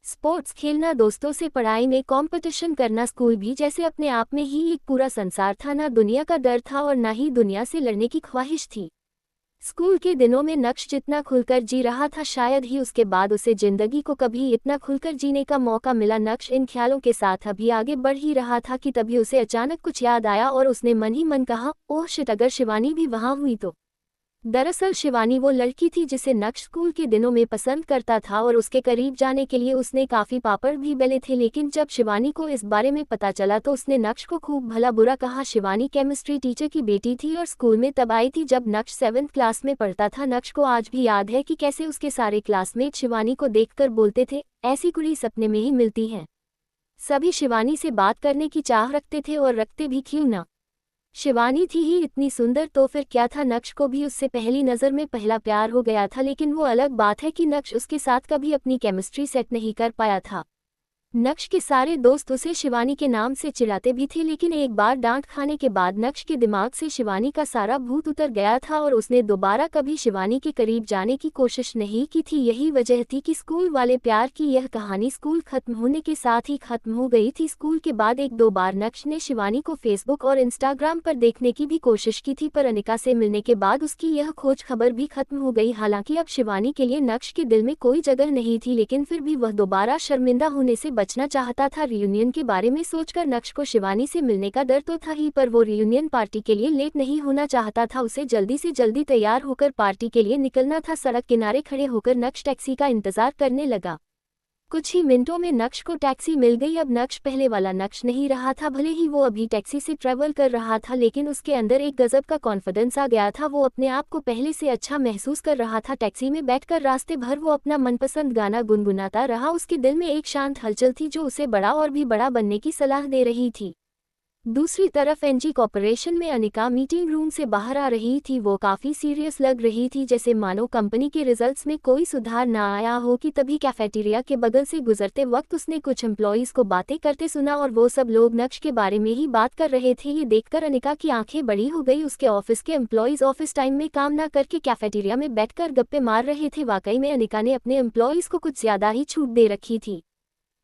स्पोर्ट्स खेलना, दोस्तों से पढ़ाई में कंपटीशन करना, स्कूल भी जैसे अपने आप में ही एक पूरा संसार था। ना दुनिया का डर था और ना ही दुनिया से लड़ने की ख्वाहिश थी। स्कूल के दिनों में नक्श जितना खुलकर जी रहा था शायद ही उसके बाद उसे जिंदगी को कभी इतना खुलकर जीने का मौका मिला। नक्श इन ख्यालों के साथ अभी आगे बढ़ ही रहा था कि तभी उसे अचानक कुछ याद आया और उसने मन ही मन कहा, ओह शिट, अगर शिवानी भी वहां हुई तो। दरअसल शिवानी वो लड़की थी जिसे नक्श स्कूल के दिनों में पसंद करता था और उसके करीब जाने के लिए उसने काफी पापड़ भी बेले थे। लेकिन जब शिवानी को इस बारे में पता चला तो उसने नक्श को खूब भला बुरा कहा। शिवानी केमिस्ट्री टीचर की बेटी थी और स्कूल में तब आई थी जब नक्श 7th क्लास में पढ़ता था। नक्श को आज भी याद है कि कैसे उसके सारे क्लासमेट शिवानी को देखकर बोलते थे, ऐसी कुड़ी सपने में ही मिलती है। सभी शिवानी से बात करने की चाह रखते थे और रखते भी क्यों ना। शिवानी थी ही इतनी सुंदर तो फिर क्या था, नक्श को भी उससे पहली नज़र में पहला प्यार हो गया था। लेकिन वो अलग बात है कि नक्श उसके साथ कभी अपनी केमिस्ट्री सेट नहीं कर पाया था। नक्श के सारे दोस्त उसे शिवानी के नाम से चिढ़ाते भी थे, लेकिन एक बार डांट खाने के बाद नक्श के दिमाग से शिवानी का सारा भूत उतर गया था और उसने दोबारा कभी शिवानी के करीब जाने की कोशिश नहीं की थी। यही वजह थी कि स्कूल वाले प्यार की यह कहानी स्कूल खत्म होने के साथ ही खत्म हो गई थी। स्कूल के बाद एक दो बार नक्श ने शिवानी को फेसबुक और इंस्टाग्राम पर देखने की भी कोशिश की थी, पर अनिका से मिलने के बाद उसकी यह खोज खबर भी खत्म हो गई। हालांकि अब शिवानी के लिए नक्श के दिल में कोई जगह नहीं थी, लेकिन फिर भी वह दोबारा शर्मिंदा होने से बचना चाहता था। रियूनियन के बारे में सोचकर नक्श को शिवानी से मिलने का डर तो था ही, पर वो रियूनियन पार्टी के लिए लेट नहीं होना चाहता था। उसे जल्दी से जल्दी तैयार होकर पार्टी के लिए निकलना था। सड़क किनारे खड़े होकर नक्श टैक्सी का इंतजार करने लगा। कुछ ही मिनटों में नक्श को टैक्सी मिल गई। अब नक्श पहले वाला नक्श नहीं रहा था। भले ही वो अभी टैक्सी से ट्रैवल कर रहा था, लेकिन उसके अंदर एक गजब का कॉन्फिडेंस आ गया था। वो अपने आप को पहले से अच्छा महसूस कर रहा था। टैक्सी में बैठकर रास्ते भर वो अपना मनपसंद गाना गुनगुनाता रहा। उसके दिल में एक शांत हलचल थी जो उसे बड़ा और भी बड़ा बनने की सलाह दे रही थी। दूसरी तरफ एनजी कॉर्पोरेशन में अनिका मीटिंग रूम से बाहर आ रही थी। वो काफ़ी सीरियस लग रही थी, जैसे मानो कंपनी के रिजल्ट्स में कोई सुधार ना आया हो। कि तभी कैफेटेरिया के बगल से गुजरते वक्त उसने कुछ एम्प्लॉयज़ को बातें करते सुना और वो सब लोग नक्श के बारे में ही बात कर रहे थे। ये देखकर अनिका की आंखें बड़ी हो गई। उसके ऑफिस के एम्प्लॉयज़ ऑफिस टाइम में काम ना करके कैफेटेरिया में बैठकर गप्पे मार रहे थे। वाकई में अनिका ने अपने एम्प्लॉयज़ को कुछ ज़्यादा ही छूट दे रखी थी।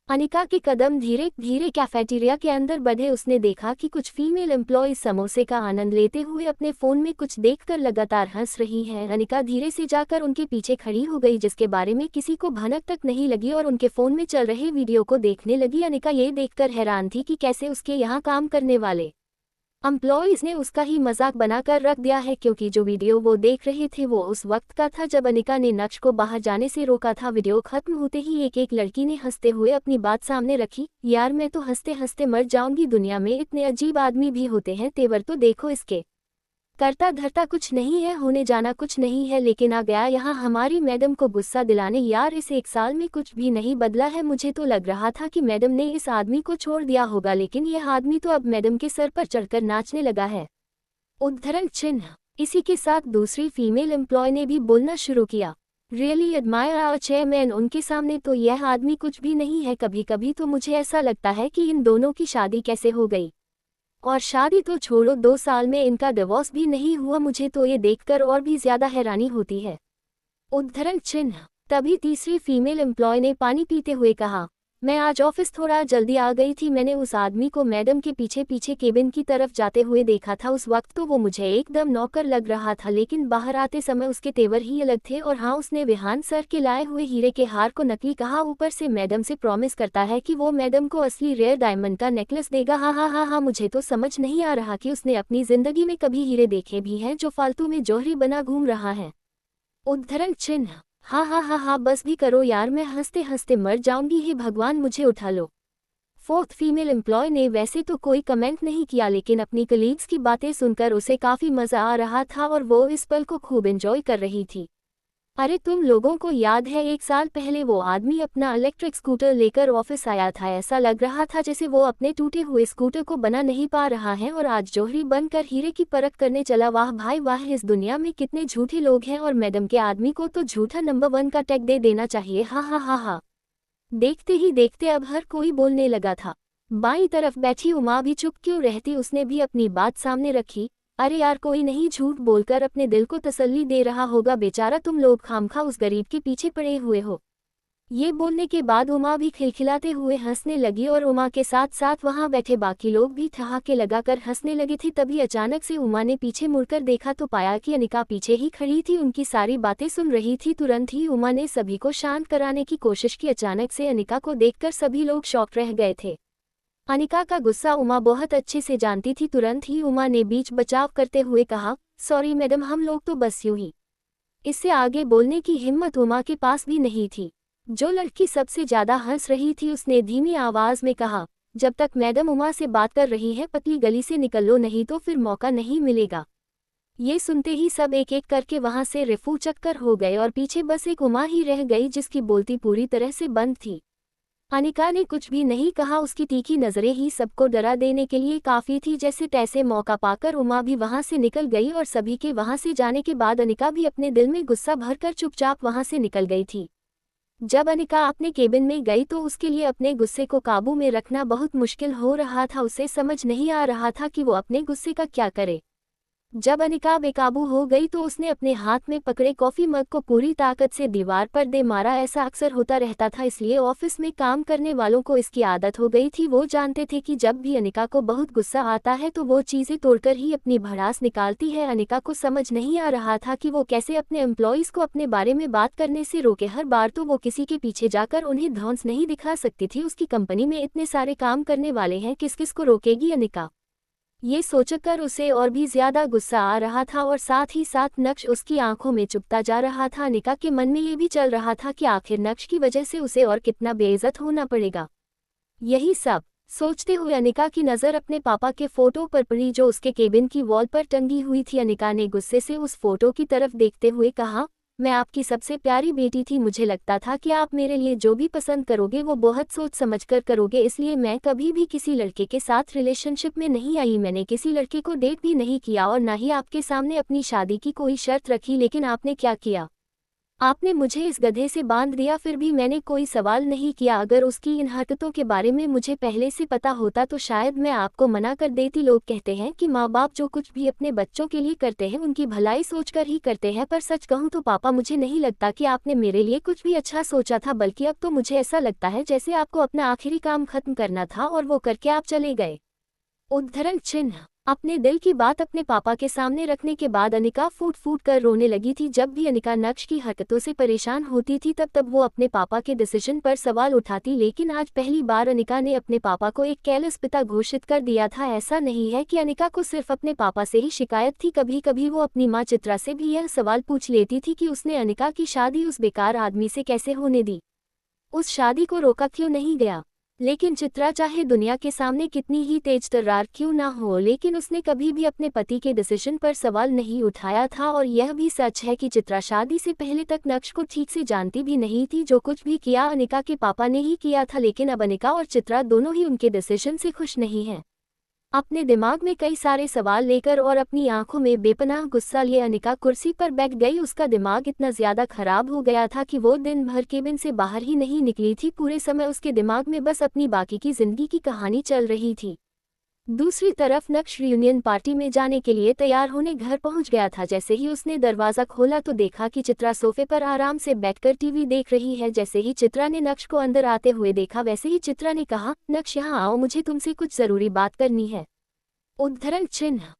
अनिका के कदम धीरे धीरे कैफेटेरिया के अंदर बढ़े। उसने देखा कि कुछ फीमेल एम्प्लॉयज समोसे का आनंद लेते हुए अपने फ़ोन में कुछ देखकर लगातार हंस रही हैं। अनिका धीरे से जाकर उनके पीछे खड़ी हो गई, जिसके बारे में किसी को भनक तक नहीं लगी, और उनके फ़ोन में चल रहे वीडियो को देखने लगी। अनिका ये देखकर हैरान थी कि कैसे उसके यहाँ काम करने वाले एम्प्लॉयज़ ने उसका ही मजाक बनाकर रख दिया है, क्योंकि जो वीडियो वो देख रहे थे वो उस वक्त का था जब अनिका ने नक्श को बाहर जाने से रोका था। वीडियो खत्म होते ही एक लड़की ने हंसते हुए अपनी बात सामने रखी। यार मैं तो हंसते हंसते मर जाऊंगी, दुनिया में इतने अजीब आदमी भी होते हैं। तेवर तो देखो इसके, करता धरता कुछ नहीं है, होने जाना कुछ नहीं है, लेकिन आ गया यहाँ हमारी मैडम को गुस्सा दिलाने। यार इस एक साल में कुछ भी नहीं बदला है। मुझे तो लग रहा था कि मैडम ने इस आदमी को छोड़ दिया होगा, लेकिन यह आदमी तो अब मैडम के सर पर चढ़कर नाचने लगा है। उद्धरण चिन्ह। इसी के साथ दूसरी फीमेल एम्प्लॉय ने भी बोलना शुरू किया। Really admire our chairman. उनके सामने तो यह आदमी कुछ भी नहीं है। कभी कभी तो मुझे ऐसा लगता है कि इन दोनों की शादी कैसे हो गई। और शादी तो छोड़ो, 2 साल में इनका डिवोर्स भी नहीं हुआ। मुझे तो ये देखकर और भी ज्यादा हैरानी होती है। उद्धरण चिन्ह। तभी तीसरी फीमेल एम्प्लॉय ने पानी पीते हुए कहा, मैं आज ऑफिस थोड़ा जल्दी आ गई थी। मैंने उस आदमी को मैडम के पीछे पीछे केबिन की तरफ जाते हुए देखा था। उस वक्त तो वो मुझे एकदम नौकर लग रहा था, लेकिन बाहर आते समय उसके तेवर ही अलग थे। और हाँ, उसने विहान सर के लाए हुए हीरे के हार को नकली कहा। ऊपर से मैडम से प्रॉमिस करता है कि वो मैडम को असली रेयर डायमंड का नेकलेस देगा। हाँ, मुझे तो समझ नहीं आ रहा कि उसने अपनी जिंदगी में कभी हीरे देखे भी हैं जो फालतू में जौहरी बना घूम रहा है। उद्धरण चिन्ह। हाँ, बस भी करो यार, मैं हंसते हंसते मर जाऊंगी। हे भगवान, मुझे उठा लो। फोर्थ फीमेल एम्प्लॉय ने वैसे तो कोई कमेंट नहीं किया, लेकिन अपनी कलीग्स की बातें सुनकर उसे काफ़ी मज़ा आ रहा था और वो इस पल को खूब एंजॉय कर रही थी। अरे तुम लोगों को याद है 1 साल पहले वो आदमी अपना इलेक्ट्रिक स्कूटर लेकर ऑफिस आया था। ऐसा लग रहा था जैसे वो अपने टूटे हुए स्कूटर को बना नहीं पा रहा है और आज जौहरी बनकर हीरे की परख करने चला। वाह भाई वाह, इस दुनिया में कितने झूठे लोग हैं। और मैडम के आदमी को तो झूठा नंबर 1 का टैग दे देना चाहिए। हाँ। देखते ही देखते अब हर कोई बोलने लगा था। बाईं तरफ बैठी उमा भी चुप क्यों रहती, उसने भी अपनी बात सामने रखी। अरे यार, कोई नहीं झूठ बोलकर अपने दिल को तसल्ली दे रहा होगा, बेचारा तुम लोग खामखा उस गरीब के पीछे पड़े हुए हो। ये बोलने के बाद उमा भी खिलखिलाते हुए हंसने लगी और उमा के साथ साथ वहां बैठे बाकी लोग भी ठहाके लगाकर हंसने लगे थे। तभी अचानक से उमा ने पीछे मुड़कर देखा तो पाया कि अनिका पीछे ही खड़ी थी, उनकी सारी बातें सुन रही थी। तुरंत ही उमा ने सभी को शांत कराने की कोशिश की। अचानक से अनिका को देखकर सभी लोग शॉक रह गए थे। अनिका का गुस्सा उमा बहुत अच्छे से जानती थी। तुरंत ही उमा ने बीच बचाव करते हुए कहा, सॉरी मैडम, हम लोग तो बस यूं ही। इससे आगे बोलने की हिम्मत उमा के पास भी नहीं थी। जो लड़की सबसे ज्यादा हंस रही थी उसने धीमी आवाज में कहा, जब तक मैडम उमा से बात कर रही है पतली गली से निकल लो, नहीं तो फिर मौका नहीं मिलेगा। ये सुनते ही सब एक एक करके वहां से रिफू चक्कर हो गए और पीछे बस एक उमा ही रह गई जिसकी बोलती पूरी तरह से बंद थी। अनिका ने कुछ भी नहीं कहा, उसकी तीखी नजरें ही सबको डरा देने के लिए काफी थी। जैसे तैसे मौका पाकर उमा भी वहां से निकल गई और सभी के वहां से जाने के बाद अनिका भी अपने दिल में गुस्सा भरकर चुपचाप वहां से निकल गई थी। जब अनिका अपने केबिन में गई तो उसके लिए अपने गुस्से को काबू में रखना बहुत मुश्किल हो रहा था। उसे समझ नहीं आ रहा था कि वो अपने गुस्से का क्या करे। जब अनिका बेकाबू हो गई तो उसने अपने हाथ में पकड़े कॉफी मग को पूरी ताकत से दीवार पर दे मारा। ऐसा अक्सर होता रहता था, इसलिए ऑफिस में काम करने वालों को इसकी आदत हो गई थी। वो जानते थे कि जब भी अनिका को बहुत गुस्सा आता है तो वो चीजें तोड़कर ही अपनी भड़ास निकालती है। अनिका को समझ नहीं आ रहा था कि वो कैसे अपने एम्प्लॉइज को अपने बारे में बात करने से रोके। हर बार तो वो किसी के पीछे जाकर उन्हें धौंस नहीं दिखा सकती थी। उसकी कंपनी में इतने सारे काम करने वाले हैं, किस किस को रोकेगी अनिका। ये सोचकर उसे और भी ज्यादा गुस्सा आ रहा था और साथ ही साथ नक्श उसकी आंखों में चुभता जा रहा था। अनिका के मन में ये भी चल रहा था कि आखिर नक्श की वजह से उसे और कितना बेइज्जत होना पड़ेगा। यही सब सोचते हुए अनिका की नज़र अपने पापा के फोटो पर पड़ी जो उसके केबिन की वॉल पर टंगी हुई थी। अनिका ने गुस्से से उस फोटो की तरफ देखते हुए कहा, मैं आपकी सबसे प्यारी बेटी थी। मुझे लगता था कि आप मेरे लिए जो भी पसंद करोगे वो बहुत सोच समझकर करोगे, इसलिए मैं कभी भी किसी लड़के के साथ रिलेशनशिप में नहीं आई। मैंने किसी लड़के को डेट भी नहीं किया और ना ही आपके सामने अपनी शादी की कोई शर्त रखी। लेकिन आपने क्या किया, आपने मुझे इस गधे से बांध दिया। फिर भी मैंने कोई सवाल नहीं किया। अगर उसकी इन हरकतों के बारे में मुझे पहले से पता होता तो शायद मैं आपको मना कर देती। लोग कहते हैं कि माँ बाप जो कुछ भी अपने बच्चों के लिए करते हैं उनकी भलाई सोचकर ही करते हैं, पर सच कहूँ तो पापा मुझे नहीं लगता कि आपने मेरे लिए कुछ भी अच्छा सोचा था, बल्कि अब तो मुझे ऐसा लगता है जैसे आपको अपना आखिरी काम खत्म करना था और वो करके आप चले गए। उद्धरण चिन्ह। अपने दिल की बात अपने पापा के सामने रखने के बाद अनिका फूट फूट कर रोने लगी थी। जब भी अनिका नक्श की हरकतों से परेशान होती थी तब वो अपने पापा के डिसीजन पर सवाल उठाती, लेकिन आज पहली बार अनिका ने अपने पापा को एक केयरलेस पिता घोषित कर दिया था। ऐसा नहीं है कि अनिका को सिर्फ अपने पापा से ही शिकायत थी, कभी कभी वो अपनी माँ चित्रा से भी यह सवाल पूछ लेती थी कि उसने अनिका की शादी उस बेकार आदमी से कैसे होने दी, उस शादी को रोका क्यों नहीं गया। लेकिन चित्रा चाहे दुनिया के सामने कितनी ही तेज तर्रार क्यों ना हो, लेकिन उसने कभी भी अपने पति के डिसीजन पर सवाल नहीं उठाया था। और यह भी सच है कि चित्रा शादी से पहले तक नक्श को ठीक से जानती भी नहीं थी। जो कुछ भी किया अनिका के पापा ने ही किया था, लेकिन अब अनिका और चित्रा दोनों ही उनके डिसीजन से खुश नहीं हैं। अपने दिमाग में कई सारे सवाल लेकर और अपनी आंखों में बेपनाह गुस्सा लिए अनिका कुर्सी पर बैठ गई। उसका दिमाग इतना ज्यादा खराब हो गया था कि वो दिन भर केबिन से बाहर ही नहीं निकली थी। पूरे समय उसके दिमाग में बस अपनी बाकी की जिंदगी की कहानी चल रही थी। दूसरी तरफ नक्श रियूनियन पार्टी में जाने के लिए तैयार होने घर पहुंच गया था। जैसे ही उसने दरवाजा खोला तो देखा कि चित्रा सोफे पर आराम से बैठकर टीवी देख रही है। जैसे ही चित्रा ने नक्श को अंदर आते हुए देखा वैसे ही चित्रा ने कहा, नक्श यहाँ आओ, मुझे तुमसे कुछ जरूरी बात करनी है। उद्धरण चिन्ह।